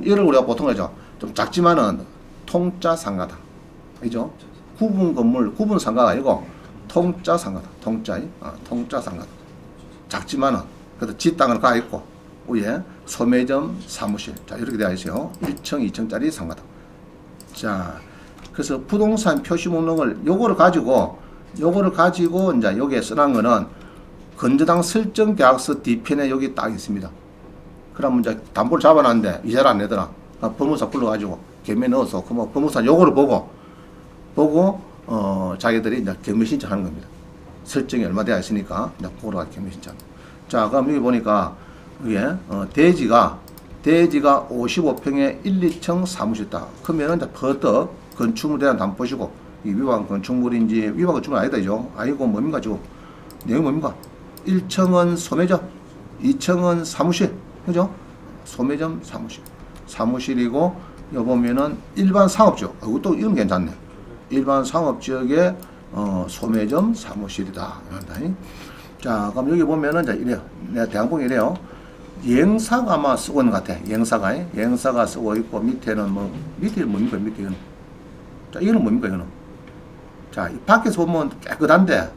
이를 우리가 보통 하죠. 좀 작지만은 통짜 상가다. 알죠? 구분 건물, 구분 상가가 아니고 통짜 상가다. 통짜 상가다. 작지만은 그래도 지 땅을 가 있고 위에 소매점 사무실. 자, 이렇게 되어 있어요. 1층, 2층짜리 상가다. 자, 그래서 부동산 표시 목록을 요거를 가지고 이제 여기에 써놓은 거는 건저당 설정 계약서 뒤편에 여기 딱 있습니다. 그러면 이제 담보를 잡아놨는데 이자를 안 내더라. 법무사 불러가지고 경매 넣어서 그뭐 법무사 요거를 보고 자기들이 이제 경매 신청하는 겁니다. 설정이 얼마 되어 있으니까 이제 그거로 경매 신청. 자, 그럼 여기 보니까 이게 대지가 55평에 1, 2층 사무실 있다. 그러면은 이제 퍼뜩 건축물에 대한 담보 보시고 이 위반 건축물인지 위반 건축물 아니다 이죠. 아이고 뭡니까 지금 내용이 뭡니까? 1층은 소매점, 2층은 사무실, 그죠? 소매점, 사무실이고 여기 보면은 일반 상업지역. 이것도 이건 괜찮네. 일반 상업지역에 소매점, 사무실이다. 자, 그럼 여기 보면은 이제 이래요. 내가 대항봉이 이래요. 영사가 아마 쓰고 있는 것 같아. 영사가 쓰고 있고 밑에는 밑에는 뭡니까? 밑에 이거는. 자, 이거는 뭡니까? 이거는. 자, 이 밖에서 보면 깨끗한데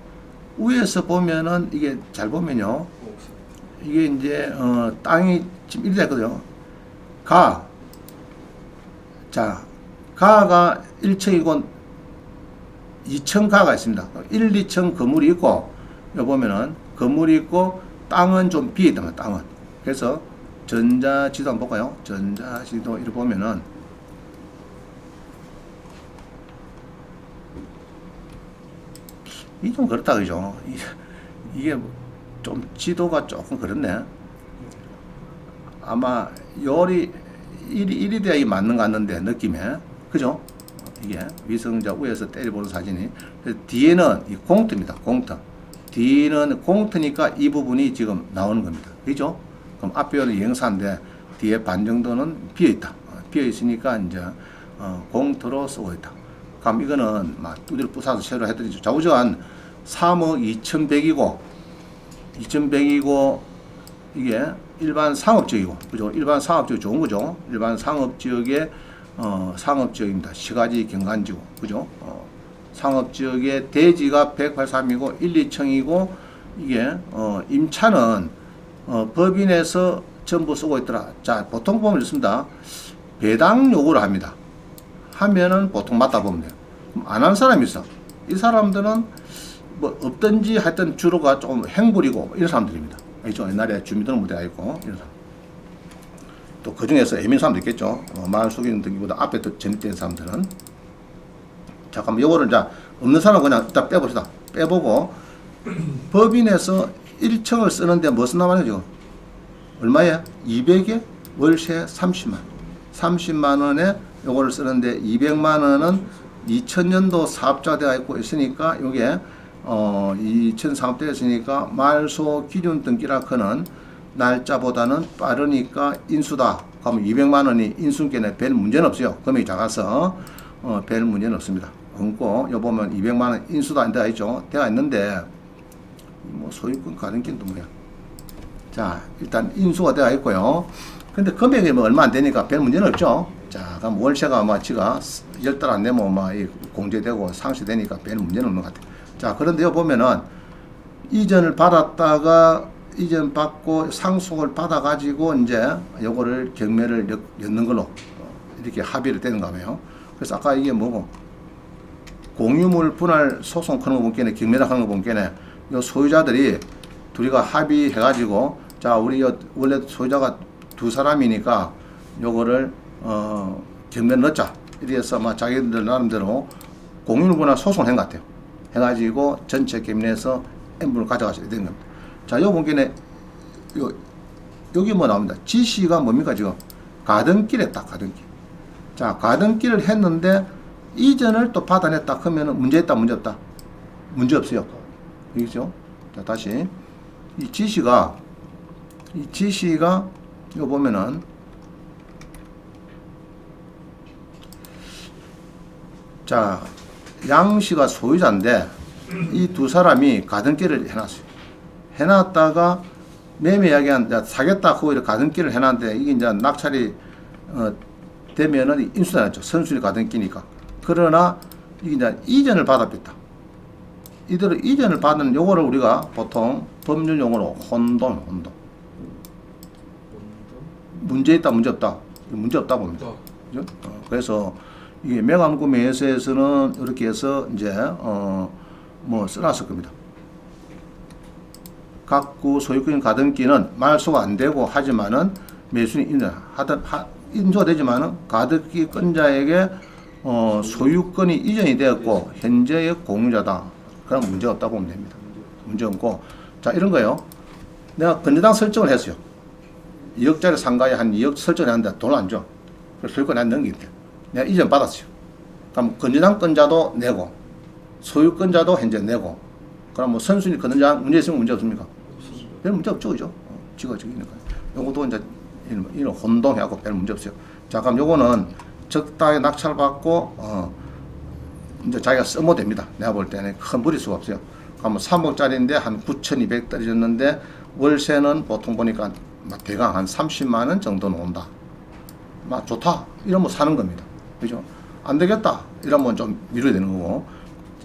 위에서 보면은 이게 잘 보면요. 이게 이제 땅이 지금 이렇게 됐거든요. 가가 1층이고 2층 가가 있습니다. 1, 2층 건물이 있고 여기 보면은 건물이 있고 땅은 좀 비어 있단 말이에요. 땅은. 그래서 전자지도 한번 볼까요? 전자지도 이렇게 보면은 이 좀 그렇다 그죠? 이게 좀 지도가 조금 그렇네. 아마 일이 돼야 맞는 것 같는데 느낌에 그죠? 이게 위성자 위에서 때려보는 사진이 뒤에는 이 공터입니다. 공터 D는 공터니까 이 부분이 지금 나오는 겁니다. 그죠? 그럼 앞배열은 이행사인데 뒤에 반 정도는 비어있다. 비어있으니까 이제 공터로 쓰고 있다. 그럼 이거는 막 두드려 부숴서 새로 해드리죠. 좌우저한 3억 2100이고 2100이고 이게 일반 상업지역이고 그죠? 일반 상업지역 좋은 거죠. 일반 상업지역의 상업지역입니다. 시가지 경관지구 그죠? 상업지역의 대지가 183이고 1, 2층이고 이게 임차는 법인에서 전부 쓰고 있더라. 자, 보통 보면 있습니다. 배당 요구를 합니다. 하면은 보통 맞다 보면 돼요. 안 하는 사람이 있어. 이 사람들은 뭐 없든지 하여튼 주로가 조금 행불이고 이런 사람들입니다. 알죠? 옛날에 주민등록부대가 있고 이런 사람. 또 그 중에서 애민 사람도 있겠죠. 마을 속인 등기보다 앞에 더 전입된 사람들은. 잠깐만 요거를 이제 없는 사람은 그냥 일단 빼봅시다. 빼보고 법인에서 1층을 쓰는데 뭐 쓴단 말이에요 지금? 얼마에? 200에 월세 30만. 30만 원에 요거를 쓰는데 200만 원은 2000년도 사업자 되어 있고 있으니까 요게 2000 사업되어 있으니까 말소 기준 등기라커는 날짜보다는 빠르니까 인수다. 그러면 200만 원이 인수인께는 별 문제는 없어요. 금액이 작아서 별 문제는 없습니다. 없고 요 보면 200만 원 인수다 되어 있죠. 되어 있는데 뭐 소유권 가등기는 뭐야? 자, 일단 인수가 되어 있고요. 근데 금액이 뭐 얼마 안 되니까 별 문제는 없죠. 자, 그럼 월세가 아마 지가 10달 안 되면 막 공제되고 상시되니까 별 문제는 없는 것 같아요. 자, 그런데 요 보면은 이전을 받았다가 이전 받고 상속을 받아 가지고 이제 요거를 경매를 엮는 걸로 이렇게 합의를 되는 거예요. 그래서 아까 이게 뭐고 공유물 분할 소송 하는 거 보니까 경매를 하는 거 보니까 요 소유자들이 둘이가 합의해 가지고 자, 우리 원래 소유자가 두 사람이니까 요거를 경매 넣자. 이래서 막 자기들 나름대로 공유물 분할 소송을 한 것 같아요. 해가지고 전체 경매에서 N분을 가져가셔야 되는 겁니다. 자, 요 보기에는 여기 뭐 나옵니다. 지시가 뭡니까 지금? 가등길 했다. 가등길. 자, 가등길을 했는데 이전을 또 받아냈다 하면은 문제 있다 문제 없다? 문제 없어요. 여기죠? 자, 다시 이 지시가 이거 보면은 자, 양씨가 소유자인데 이 두 사람이 가등기를 해놨어요. 해놨다가 매매 이야기한 사겠다 하고 이렇게 가등기를 해놨는데 이게 이제 낙찰이 되면은 인수가 났죠. 선순위 가등기니까. 그러나 이게 이제 이전을 받아뺐다. 이대로 이전을 받은 요거를 우리가 보통 법률 용어로 혼돈. 문제 있다, 문제 없다. 문제 없다 봅니다. 그죠? 그래서 이게 매각구매에서는 이렇게 해서 이제 뭐 써놨을 겁니다. 각구 소유권 가등기는 말소가 안 되고 하지만은 매수인 인수가 되지만은 가등기 건자에게 소유권이 이전이 되었고 현재의 공유자다. 그럼 문제 없다 보면 됩니다. 문제 없고 자 이런 거예요. 내가 건저당 설정을 했어요. 2억짜리 상가에 한 2억 설정을 했는데 돈을 안 줘. 그래서 소유권 안 넘기는데 내가 이전 받았어요. 그럼 건저당 건자도 내고 소유권자도 현재 내고 그럼 뭐 선순위 건저당 문제 있으면 문제 없습니까? 별 문제 없죠, 그죠? 지가 저기니까. 요것도 이제 이런 혼동해갖고 별 문제 없어요. 자, 그럼 요거는 적당히 낙찰 받고 이제 자기가 쓰면 됩니다. 내가 볼 때는 큰 무리수가 없어요. 그러면 3억짜리인데 한 9,200 떨어졌는데 월세는 보통 보니까 대강 한 30만 원 정도는 온다. 막 좋다. 이러면 사는 겁니다. 그죠? 안 되겠다. 이러면 좀 미뤄야 되는 거고.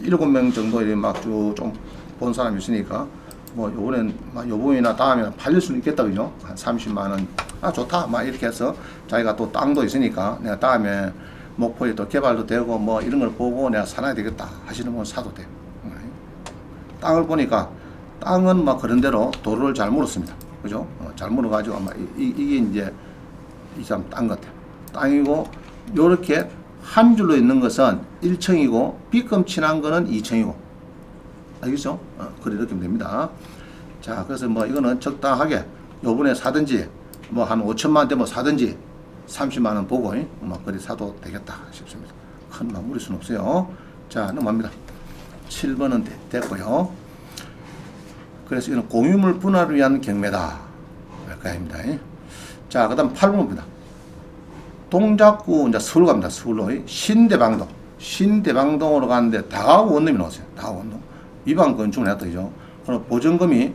7명 정도 막 쭉 좀 본 사람이 있으니까 뭐 요번엔 막 요번이나 다음에는 팔릴 수는 있겠다. 그죠? 한 30만 원. 아, 좋다. 막 이렇게 해서 자기가 또 땅도 있으니까 내가 다음에 목포에 또 개발도 되고 뭐 이런 걸 보고 내가 사놔야 되겠다 하시는 분 사도 돼요. 땅을 보니까 땅은 막 그런 대로 도로를 잘 물었습니다. 그죠? 잘 물어가지고 아마 이게 이제 이 사람 땅 같아요. 땅이고 요렇게 한 줄로 있는 것은 1층이고 빗금친한 거는 2층이고 알겠죠? 그래 이렇게 하면 됩니다. 자, 그래서 뭐 이거는 적당하게 요번에 사든지 뭐 한 5천만 원 되면 사든지 30만 원 보고 뭐 그리 사도 되겠다 싶습니다. 큰 무리수는 없어요. 자, 넘어갑니다. 7번은 됐고요. 그래서 이는 공유물 분할을 위한 경매다. 그 아닙니다. 자, 그 다음 8번입니다. 동작구 이제 서울 갑니다. 서울로 신대방동. 신대방동으로 가는데 다가구 원룸이 나왔어요. 다가구 원룸. 위반 건축을 했다. 그죠? 그럼 보증금이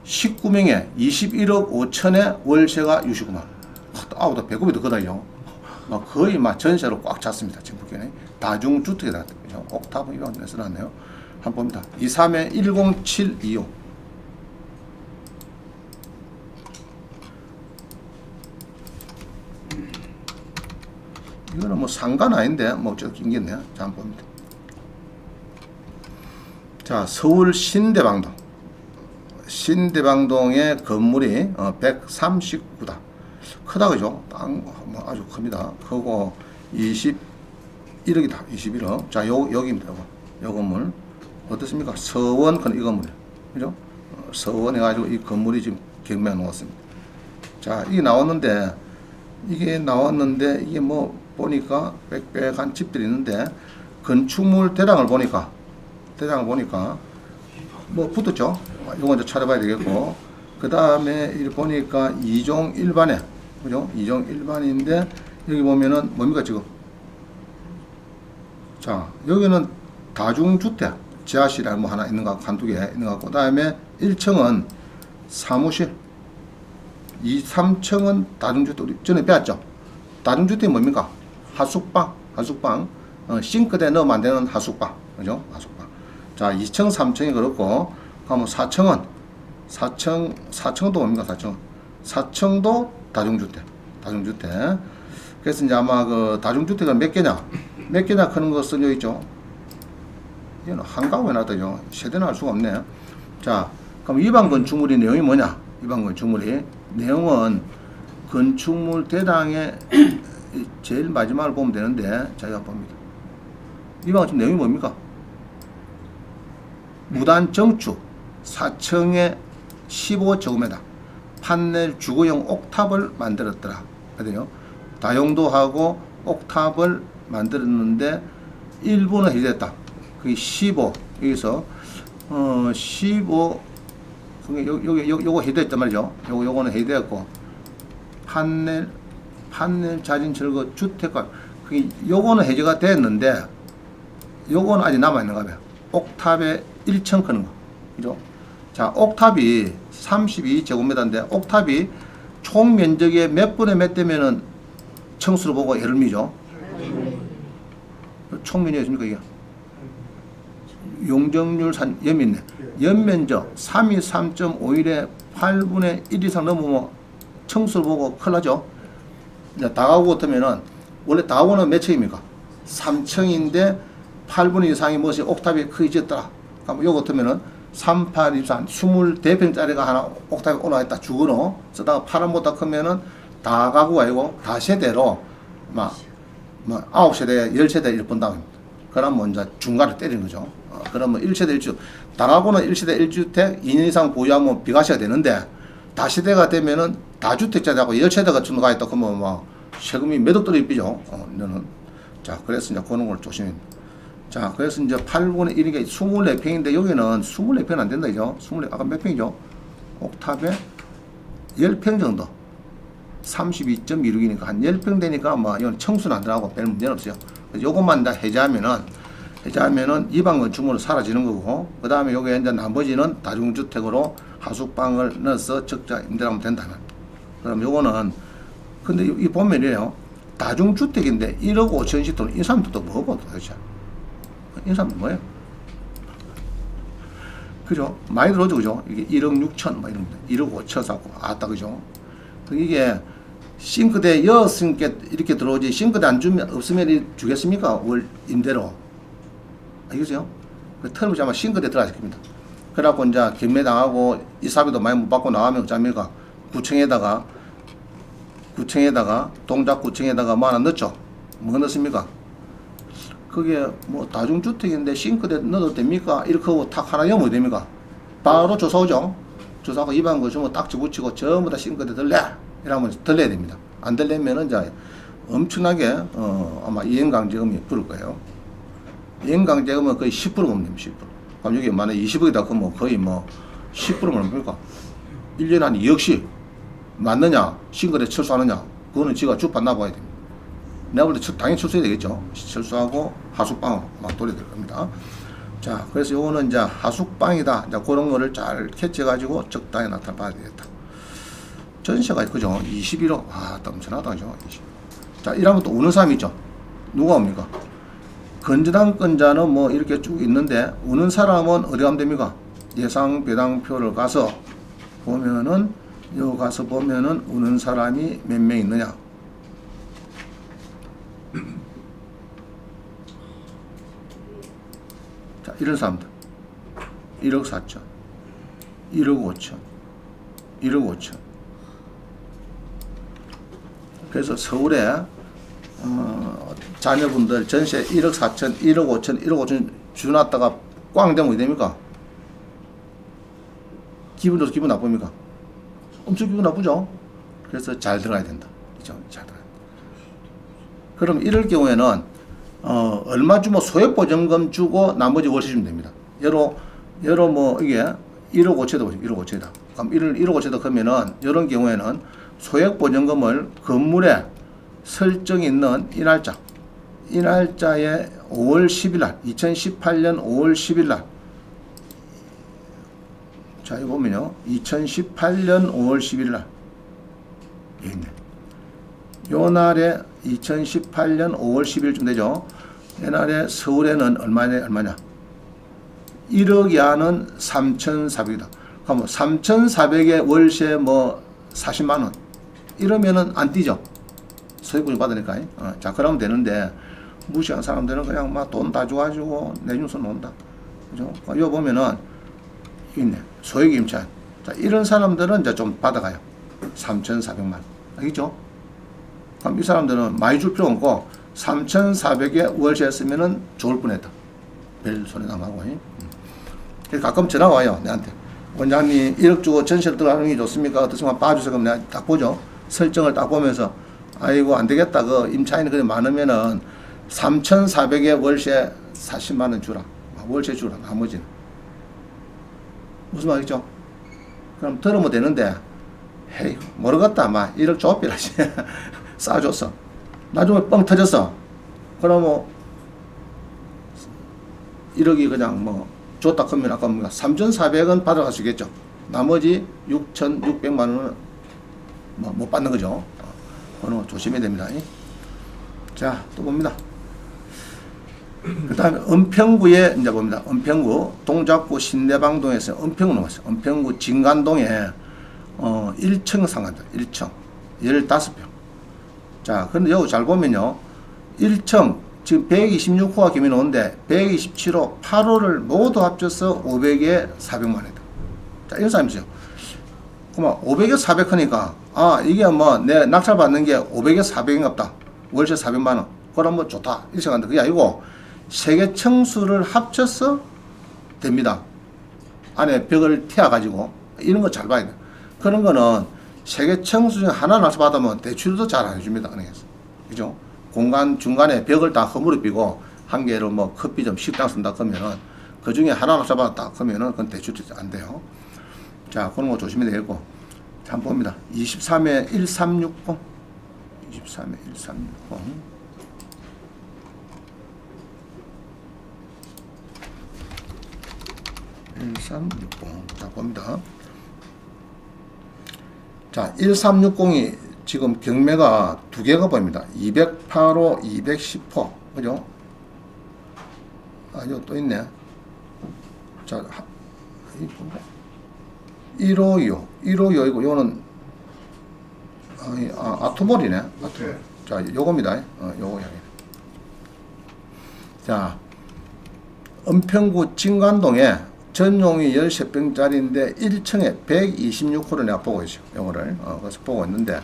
19명에 21억 5천에 월세가 69만. 아우다 배꼽이 더 크다죠. 거의 막 전세로 꽉 찼습니다. 지금 보기에는 다중주택이다. 그죠? 옥타브 위반을 써놨네요. 한번 봅니다. 23에 10725. 이거는 뭐 상관 아닌데 뭐 어쩌다 낑겼네요. 자, 한번 봅니다. 자, 서울 신대방동. 신대방동의 건물이 139다. 크다 그죠? 뭐 아주 큽니다. 크고 21억이다. 21억. 자, 여기입니다. 요 건물 어떻습니까? 서원 이 건물 그죠? 서원 해가지고 이 건물이 지금 경매해 놓았습니다. 자, 이게 나왔는데 이게 뭐 보니까 빽빽한 집들이 있는데 건축물 대장을 보니까 뭐 붙었죠. 이거 이제 찾아봐야 되겠고, 그 다음에 보니까 2종 일반에 그죠? 2종 일반인데 여기 보면은 뭡니까 지금? 자, 여기는 다중주택 지하실이 뭐 하나 있는 것 같고 한두 개 있는 것 같고, 그 다음에 1층은 사무실, 2, 3층은 다중주택. 우리 전에 배웠죠? 다중주택이 뭡니까? 하숙방, 싱크대 넣으면 안 되는 하숙방, 그죠? 하숙방. 자, 2층, 3층이 그렇고, 그러면 4층도 뭡니까? 4층도 다중주택. 그래서 이제 아마 그 다중주택은 몇 개냐 크는 거 써져 있죠. 이거는 한가구에 놨다죠. 세대는 할 수가 없네. 자, 그럼 위반 건축물의 내용이 뭐냐? 위반 건축물이 내용은 건축물 대장의 제일 마지막을 보면 되는데, 자기가 봅니다. 위반 건축물 내용이 뭡니까? 무단 정축 4층에 15제곱미터 판넬 주거용 옥탑을 만들었더라. 그래요. 다용도하고 옥탑을 만들었는데 일부는 해제됐다. 그게 15. 여기서 15. 요거 해제됐단 말이죠. 요거는 해제됐고, 판넬 자진 철거 주택가, 그게 요거는 해제가 됐는데 요거는 아직 남아 있는가 봐요. 옥탑에 1층 크는 거. 그죠? 자, 옥탑이 32제곱미터인데 옥탑이 총 면적의 몇 분의 몇 대면은 청수로 보고 예를 미죠. 총 면적이었습니까 이게? 용적률 연면네. 연면적 323.51에 8분의 1 이상 넘으면 청수로 보고 큰일 나죠. 이제 다가구 같으면은 원래 다가구는 몇 층입니까? 3층인데 8분의 1 이상이 무엇이 옥탑이 크게 지었더라. 그럼 요거 같으면은 38, 24, 24평짜리가 하나 옥탑에 올라와 있다. 주거로 쓰다가 파란보다 크면은 다가구가 아니고 다세대로 막 9세대, 10세대 이렇게 본다고. 그러면 이제 중간을 때리는 거죠. 그러면 1세대 1주, 다가구는 1세대 1주택 2년 이상 보유하면 비과세가 되는데, 다세대가 되면은 다주택자하고 10세대가 준가 있다 그러면 막 세금이 몇 억 들어있죠. 너는. 자, 그래서 이제 그런 걸 조심해. 자, 그래서 이제 8분의 1이니까 24평인데 여기는 24평은 안 된다, 그죠? 24, 아까 몇 평이죠? 옥탑에 10평 정도. 32.16이니까 한 10평 되니까 뭐 이건 청수는 안 들어가고 별 문제는 없어요. 그래서 요것만 다 해제하면은 이방 건축물은 사라지는 거고, 그 다음에 요게 이제 나머지는 다중주택으로 하숙방을 넣어서 적자 임대하면 된다는. 그럼 요거는, 근데 이 보면 이래요. 다중주택인데 1억 5천씩 돈, 이 사람들 또 뭐고 도대체? 이 사람들 뭐예요? 그죠? 많이 들어오죠, 그죠? 이게 1억 6천, 뭐 이런, 1억 5천 사고, 아따, 그죠? 이게 싱크대 여었으니까 이렇게 들어오지, 싱크대 안 주면, 없으면 주겠습니까? 월 임대로. 알겠어요? 그 털을 아마 싱크대 들어가실 겁니다. 그래갖고 이제 경매당하고 이사비도 많이 못 받고 나가면 어쩝니까? 구청에다가 동작 구청에다가 뭐 하나 넣죠? 뭐 넣습니까? 그게 뭐 다중주택인데 싱크대 넣어도 됩니까? 이렇게 하고 탁 하나 열면 됩니까? 바로 조사 오죠? 조사하고 입안 거 주면 딱지 붙이고 전부 다 싱크대 들래? 이러면 들려야 됩니다. 안 들려면은 이제 엄청나게 아마 이행강제금이 부를 거예요. 이행강제금은 거의 10% 보면 됩니다. 10%. 그럼 여기 만약 20억이다 그러면 거의 뭐 10%면 얼마입니까? 1년에 한 2억씩 맞느냐? 싱글에 철수하느냐? 그거는 지가 주판 나봐야 됩니다. 내가 볼 때 당연히 철수해야 되겠죠. 철수하고 하숙방으로 막 돌려야 될 겁니다. 자, 그래서 요거는 이제 하숙방이다. 이제 그런 거를 잘 캐치해가지고 적당히 나타나봐야 되겠다. 전세가 그죠? 21억. 아, 엄청나다. 그죠? 20. 자, 이러면 또 우는 사람이 있죠. 누가 옵니까? 건전한 건자는 뭐 이렇게 쭉 있는데, 우는 사람은 어디 가면 됩니까? 예상 배당표를 가서 보면은, 요 가서 보면은 우는 사람이 몇 명 있느냐. 자, 이런 사람들. 1억 4천, 1억 5천, 1억 5천. 그래서 서울에 자녀분들 전세 1억 4천, 1억 5천, 1억 5천 주놨다가 꽝 되면 어디 됩니까? 기분 좋아서 기분 나쁩니까? 엄청 기분 나쁘죠? 그래서 잘 들어가야 된다. 그죠? 잘 들어가야 된다. 그럼 이럴 경우에는 얼마 주면 소액보증금 주고 나머지 월세 주면 됩니다. 여러 뭐 이게 1억 5천에다 보죠. 1억 5천에다. 그럼 1억 5천에다 그러면은 이런 경우에는 소액보증금을 건물에 설정이 있는 이 날짜에 5월 10일 날, 2018년 5월 10일 날. 자, 이거 보면요. 2018년 5월 10일 날. 여기 있네. 요 날에 2018년 5월 10일쯤 되죠. 옛날에 서울에는 얼마냐? 1억 이하는 3,400이다. 그럼 3,400에 월세 뭐 40만 원. 이러면은 안 뛰죠. 소액보증 받으니까. 자, 그러면 되는데, 무시한 사람들은 그냥 막 돈 다 줘가지고 내주서 논다. 그죠? 요 보면은, 있네. 소액 임차인. 자, 이런 사람들은 이제 좀 받아가요. 3,400만 원. 알겠죠? 그럼 이 사람들은 많이 줄 필요 없고, 3,400에 월세 했으면은 좋을 뻔 했다. 별 손에 나가고. 그래서 가끔 전화가 와요. 내한테. 원장님, 1억 주고 전세를 들어가는 게 좋습니까? 어떻습니까? 봐주세요. 그럼 내가 딱 보죠. 설정을 딱 보면서, 아이고, 안 되겠다. 그 임차인이 그래 많으면은 3,400에 월세 40만 원 주라. 월세 주라. 나머지는. 무슨 말이죠? 그럼 들으면 되는데, 헤이, 모르겠다. 막 1억 좁히라. 싸줬어. 나중에 뻥 터졌어. 그러면 1억이 그냥 뭐 줬다 크면 아까 뭡니까? 3,400원 받아갈 수 있겠죠. 나머지 6,600만 원은 뭐 못 받는 거죠. 그건 조심해야 됩니다. 자, 또 봅니다. 그 다음에 은평구에 이제 봅니다. 은평구 동작구 신내방동에서 은평구 넘었어요. 은평구 진간동에 1층 상가입니다. 1층 15평. 자, 그런데 여기 잘 보면요. 1층 지금 126호가 김이 오는데 127호, 8호를 모두 합쳐서 500에 400만 원이다. 자, 이런 사람이 있어요. 그러면 500에 400 하니까 아, 이게 뭐 내 낙찰 받는 게 500에 400인갑다. 월세 400만 원. 그럼 뭐 좋다. 이렇게 생각하는데 그게 아니고 세 개 층수를 합쳐서 됩니다. 안에 벽을 튀어가지고 이런 거 잘 봐야 돼. 그런 거는 세 개 층수 중에 하나 낙찰 받으면 대출도 잘 안 해줍니다. 은행에서. 그죠? 공간 중간에 벽을 다 허물어 비고 한 개로 뭐 커피점 식당 쓴다 그러면은 그 중에 하나 낙찰 받았다 그러면은 그건 대출이 안 돼요. 자, 그런 거 조심해야 되겠고. 자, 한번 봅니다. 23에 1360. 23에 1360. 1360. 자, 봅니다. 자, 1360이 지금 경매가 두 개가 보입니다. 208호, 210호. 그죠? 아, 이거 또 있네. 자, 152호. 152이고, 요거는, 아토몰이네. 아토몰. 자, 요겁니다. 요거 향해. 자, 은평구 진관동에 전용이 13평짜리인데 1층에 126호를 내가 보고 있어요. 요거를. 그래서 보고 있는데,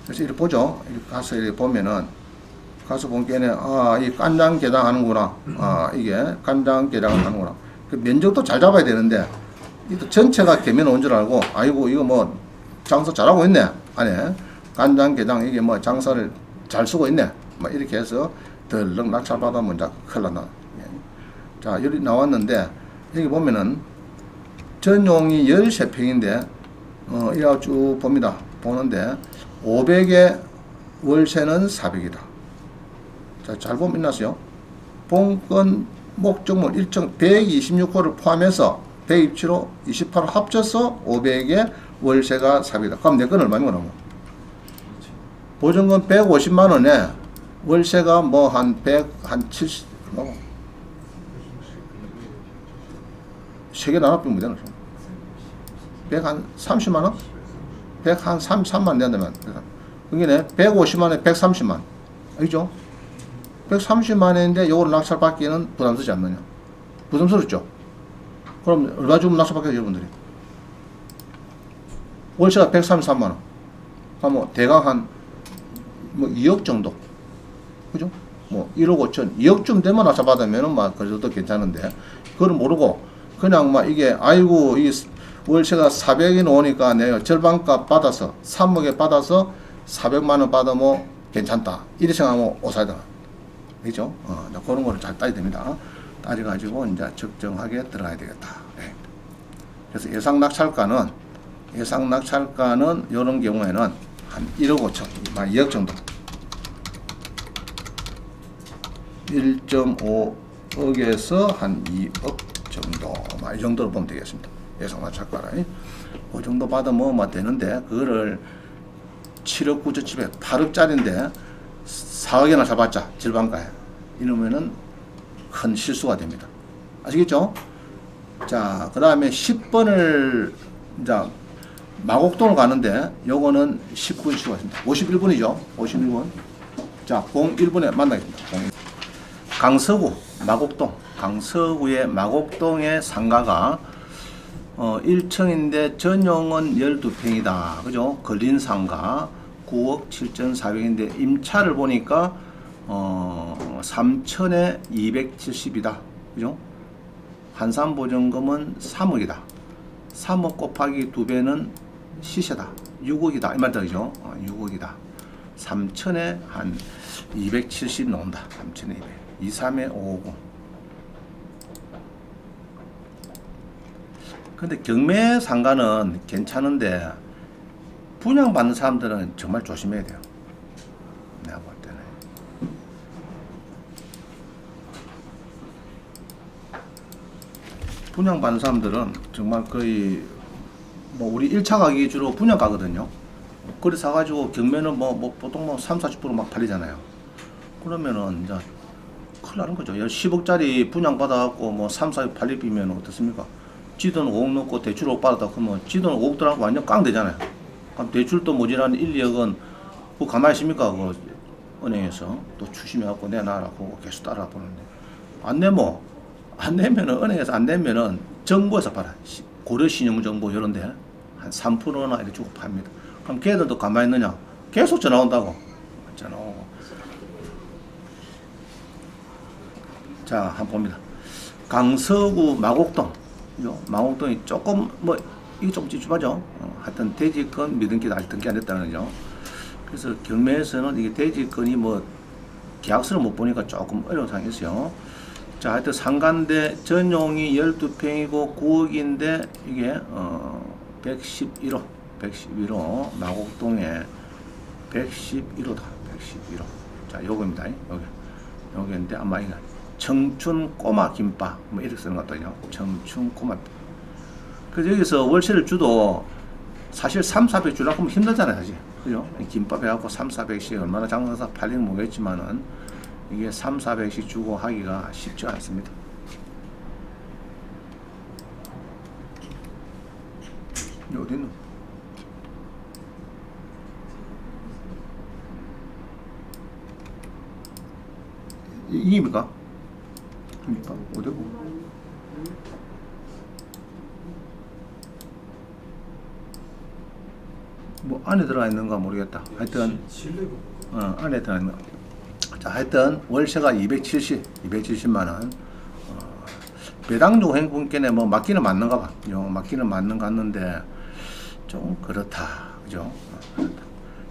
그래서 이렇게 보죠. 이렇게 가서 이렇게 보면은, 가서 본게는, 이 간장게장 하는구나. 이게 간장게장을 하는구나. 그 면적도 잘 잡아야 되는데, 이 전체가 개면 온 줄 알고, 아이고, 이거 뭐, 장사 잘하고 있네. 안에. 간장게장, 이게 뭐, 장사를 잘 쓰고 있네. 뭐, 이렇게 해서, 덜렁 낙찰받으면 이제 큰일 난다. 자, 여기 나왔는데, 여기 보면은, 전용이 13평인데 이거 쭉 봅니다. 보는데 500에 월세는 400이다. 자, 잘 보면 있나요? 본건 목적물 일정 126호를 포함해서 127호, 28호 합쳐서 500에 월세가 400이다. 그럼 내 건 얼마인 거라고? 보증금 150만 원에 월세가 뭐 한 100, 한 70, 얼마고? 세개 나눠보면 되나? 100 한 30만 원? 100 한 33만 원 된다면. 그게 150만 원에 130만. 알죠? 130만 원인데 요걸 낙찰받기에는 부담스럽지 않느냐? 부담스럽죠? 그럼 얼마 주면 낙찰받겠어요, 여러분들이? 월세가 133만 원. 그럼 대강 한 뭐 2억 정도. 그죠? 뭐 1억 5천, 2억쯤 되면 낙찰받으면은 막 그래도 괜찮은데 그걸 모르고 그냥 막 이게 아이고 이 월세가 400이 나오니까 내가 절반값 받아서 3억에 받아서 400만 원 받으면 괜찮다. 이렇게 생각하면 오사야 되나. 그죠? 그런 거를 잘 따야 됩니다. 따져가지고 이제 적정하게 들어가야 되겠다. 네. 그래서 예상 낙찰가는 이런 경우에는 한 1억 5천, 2억 정도. 1.5억에서 한 2억 정도. 이 정도로 보면 되겠습니다. 예상 낙찰가는. 그 정도 받으면 뭐 되는데, 그거를 7억 9천 8억짜리인데 4억이나 잡았자, 절반가에. 이러면은 큰 실수가 됩니다. 아시겠죠? 자, 그 다음에 10번을, 이제, 마곡동을 가는데, 요거는 10분 시간 있습니다. 51분이죠? 51분. 자, 01분에 만나겠습니다. 강서구, 마곡동. 강서구의 마곡동의 상가가, 1층인데 전용은 12평이다. 그죠? 걸린 상가. 9억 7,400인데, 임차를 보니까, 3천에 270이다. 그죠? 환산보증금은 3억이다. 3억 곱하기 2배는 시세다. 6억이다. 이 말이죠. 그죠? 6억이다. 3천에 한 270 나온다. 3천에 200. 23에 550. 근데 경매 상가는 괜찮은데, 분양받는 사람들은 정말 조심해야 돼요. 내가 볼 때는. 분양받는 사람들은 정말 거의 뭐 우리 1차 가격이 주로 분양가거든요. 그래 사가지고 경매는 뭐 보통 뭐 3, 40% 막 팔리잖아요. 그러면은 이제 큰일 나는 거죠. 10억짜리 분양받아갖고 뭐 3, 4억 팔리면 어떻습니까? 지돈 5억 넣고 대출 5억 받았다 그러면 지돈 5억 들어가고 완전 깡 되잖아요. 그럼 대출도 모자란 1, 2억은 그거 가만히 있습니까? 그 은행에서 또 추심해갖고 내놔라고 계속 따라보는데 안 내면은 은행에서 안 내면은 정부에서 팔아. 고려신용정보 이런데 한 3%나 이렇게 주고 팝니다. 그럼 걔들도 가만히 있느냐? 계속 전화 온다고. 전화 오고. 자, 한번 봅니다. 강서구 마곡동. 마곡동이 조금 뭐 이게 좀 찝찝하죠. 하여튼 대지권 미등기도 아직 등기 안 됐다는 거죠. 그래서 경매에서는 이게 대지권이 뭐 계약서를 못 보니까 조금 어려운 상황이 있어요. 자, 하여튼 상가인데 전용이 12평이고 9억인데 이게 111호 마곡동에 111호다. 111호. 자, 요거입니다. 요거인데 아마 이거 청춘 꼬마 김밥 뭐 이렇게 쓰는 것 같아요. 청춘 꼬마. 그래서 여기서 월세를 주도 사실 3, 400 주라고 하면 힘들잖아요, 사실. 그죠? 김밥 해갖고 3, 400씩 얼마나 장사가 팔리는 모르겠지만은 이게 3, 400씩 주고 하기가 쉽지 않습니다. 어디 있노? 이입니까? 김밥 어디고? 뭐 안에 들어가 있는가 모르겠다. 하여튼 안에 들어가 있는. 자, 하여튼 월세가 270만 원. 배당주 행분께는 뭐 맞기는 맞는가 봐. 맞기는 맞는 것 같는데 좀 그렇다. 그죠?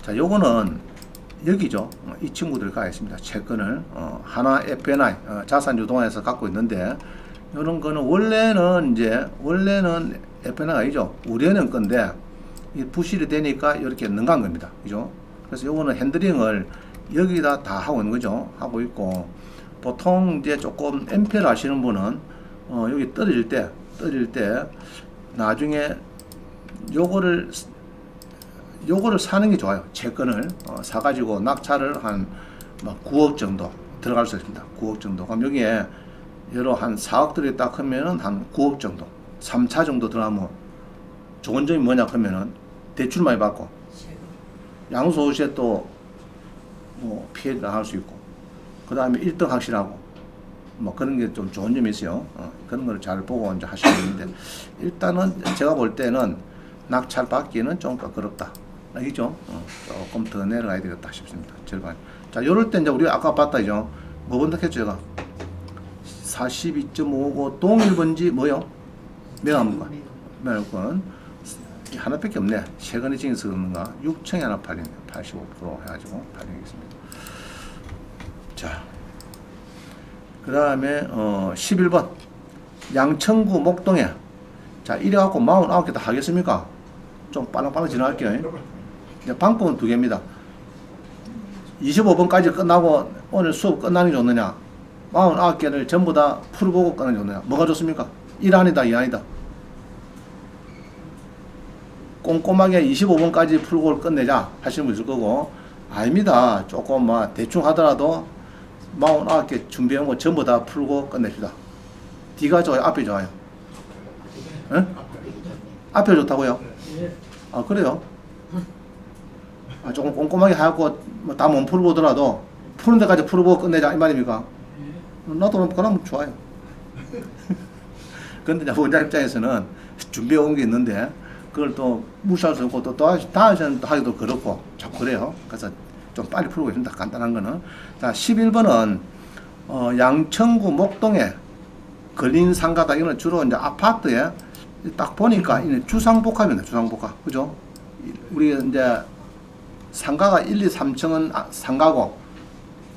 자, 요거는 여기죠. 이 친구들 가 있습니다. 채권을 하나 FNI 자산유동화에서 갖고 있는데 이런 거는 원래는 FNA가 아니죠. 우려낸 건데 이 부실이 되니까 이렇게 능가한 겁니다. 그죠? 그래서 요거는 핸들링을 여기다 다 하고 있는 거죠. 하고 있고 보통 이제 조금 MPL 하시는 분은 여기 떨어질 때 나중에 요거를 사는 게 좋아요. 채권을 사가지고 낙찰을 한 9억 정도 들어갈 수 있습니다. 9억 정도. 그럼 여기에 여러 한 4억 들어있다 하면은 한 9억 정도, 3차 정도 들어가면 좋은 점이 뭐냐 하면은 대출 많이 받고 양도소득세 또 뭐 피해 나갈 수 있고 그 다음에 1등 확실하고 뭐 그런 게 좀 좋은 점이 있어요. 그런 걸 잘 보고 이제 하시면 되는데 일단은 제가 볼 때는 낙찰 받기는 좀 거럽다. 알겠죠? 조금 더 내려가야 되겠다 싶습니다. 절반. 자, 요럴 때 이제 우리가 아까 봤다죠. 뭐 본다했죠 제가 42.5고 동일번지 뭐요? 매각물건. 매각물건 하나밖에 없네. 최근에 증여서 없는가? 6층에 하나 팔리네. 85% 해가지고 팔리겠습니다. 자, 그 다음에 11번 양천구 목동에 자 이래갖고 49개 다 하겠습니까? 좀 빨랑빨랑 지나갈게요. 이제 방법은 두 개입니다. 25번까지 끝나고 오늘 수업 끝나는 게 좋느냐? 49개를 전부 다 풀어보고 끝나는 게 좋느냐? 뭐가 좋습니까? 1안이다 2안이다. 꼼꼼하게 25번까지 풀고 끝내자 하시는 분 있을 거고 아닙니다. 조금 대충 하더라도 49개 준비한 거 전부 다 풀고 끝냅시다. D가 좋아요? 앞이 좋아요? 에? 앞이 좋다고요? 아 그래요? 조금 꼼꼼하게 하고 다 못 풀어보더라도 푸는 데까지 풀어보고 끝내자 이 말입니까? 나도 그러면 좋아요. 근데 원장 입장에서는 준비해 온 게 있는데 그걸 또 무시할 수 없고 또 다시는 또 하기도 그렇고 자꾸 그래요. 그래서 좀 빨리 풀고 있습니다. 간단한 거는. 자, 11번은 양천구 목동에 걸린 상가다. 이거는 주로 이제 아파트에 딱 보니까 주상복합입니다. 주상복합. 그죠? 우리 이제 상가가 1, 2, 3층은 상가고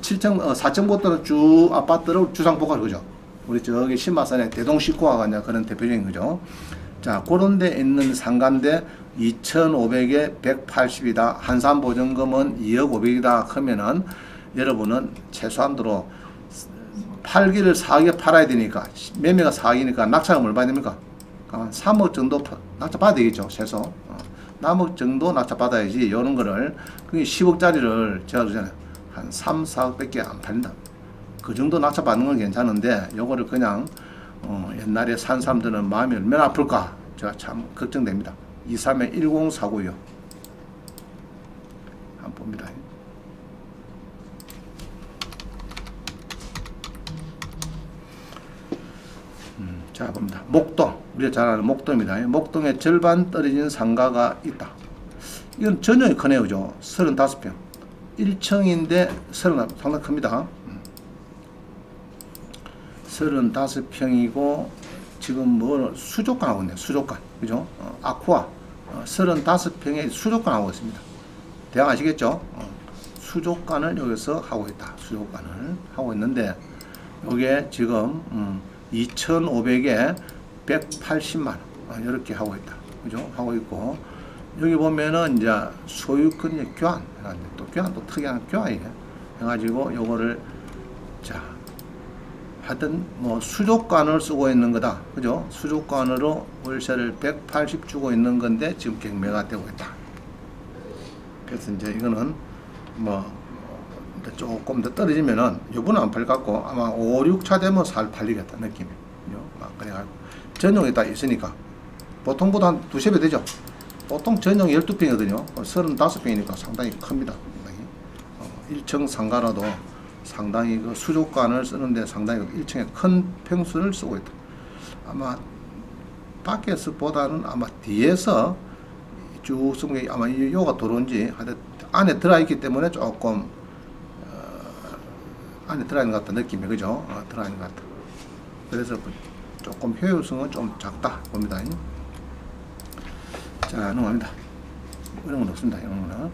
7층, 4층부터는 쭉 아파트를 주상복합. 그죠? 우리 저기 신마산에 대동식구화가 이제 그런 대표적인 거죠. 자, 그런 데 있는 상가인데 2,500에 180이다. 한산보증금은 2억 500이다. 하면은 여러분은 최소한도로 8기를 4억에 팔아야 되니까 매매가 4억이니까 낙찰을 뭘 봐야 됩니까? 3억 정도 낙찰 받아야 되겠죠. 최소. 3억 정도 낙찰 받아야지. 이런 거를 그게 10억짜리를 제가 그러잖아요. 한 3, 4억밖에 안 팔린다. 그 정도 낙찰 받는 건 괜찮은데 요거를 그냥 옛날에 산 사람들은 마음이 얼마나 아플까 제가 참 걱정됩니다. 23에 1049요. 한번 봅니다. 자 봅니다. 목동 우리가 잘 아는 목동입니다. 목동에 절반 떨어진 상가가 있다. 이건 전용이 크네요. 그죠? 35평 1층인데 상당히 큽니다. 35평이고 지금 뭐 수족관 하고 있네요. 수족관. 그죠? 아쿠아 35평에 수족관 하고 있습니다. 대학 아시겠죠? 수족관을 여기서 하고 있다. 수족관을 하고 있는데 요게 지금 2,500에 180만 원 이렇게 하고 있다. 그죠? 하고 있고 여기 보면은 이제 소유권 교환 또 교환 또 특이한 교환이에요. 해가지고 요거를 자 하여튼 뭐 수족관을 쓰고 있는 거다. 그죠? 수족관으로 월세를 180 주고 있는 건데 지금 경매가 되고 있다. 그래서 이제 이거는 뭐 조금 더 떨어지면은 요번은 안 팔 것 같고 아마 5, 6차 되면 살 팔리겠다 느낌이. 그래가지고 전용이 다 있으니까 보통보다 한 두세 배 되죠. 보통 전용 12평이거든요. 35평이니까 상당히 큽니다. 상당히. 1층 상가라도 상당히 그 수족관을 쓰는데 상당히 1층에 큰 평수를 쓰고 있다. 아마 밖에서 보다는 아마 뒤에서 쭉 쓰는 게 아마 요가 들어온지 하여튼 안에 들어있기 때문에 조금 안에 들어있는 것 같다 느낌이 그죠? 들어있는 것 같다. 그래서 조금 효율성은 좀 작다 봅니다. 자 넘어갑니다. 이런 건 없습니다. 이런 거는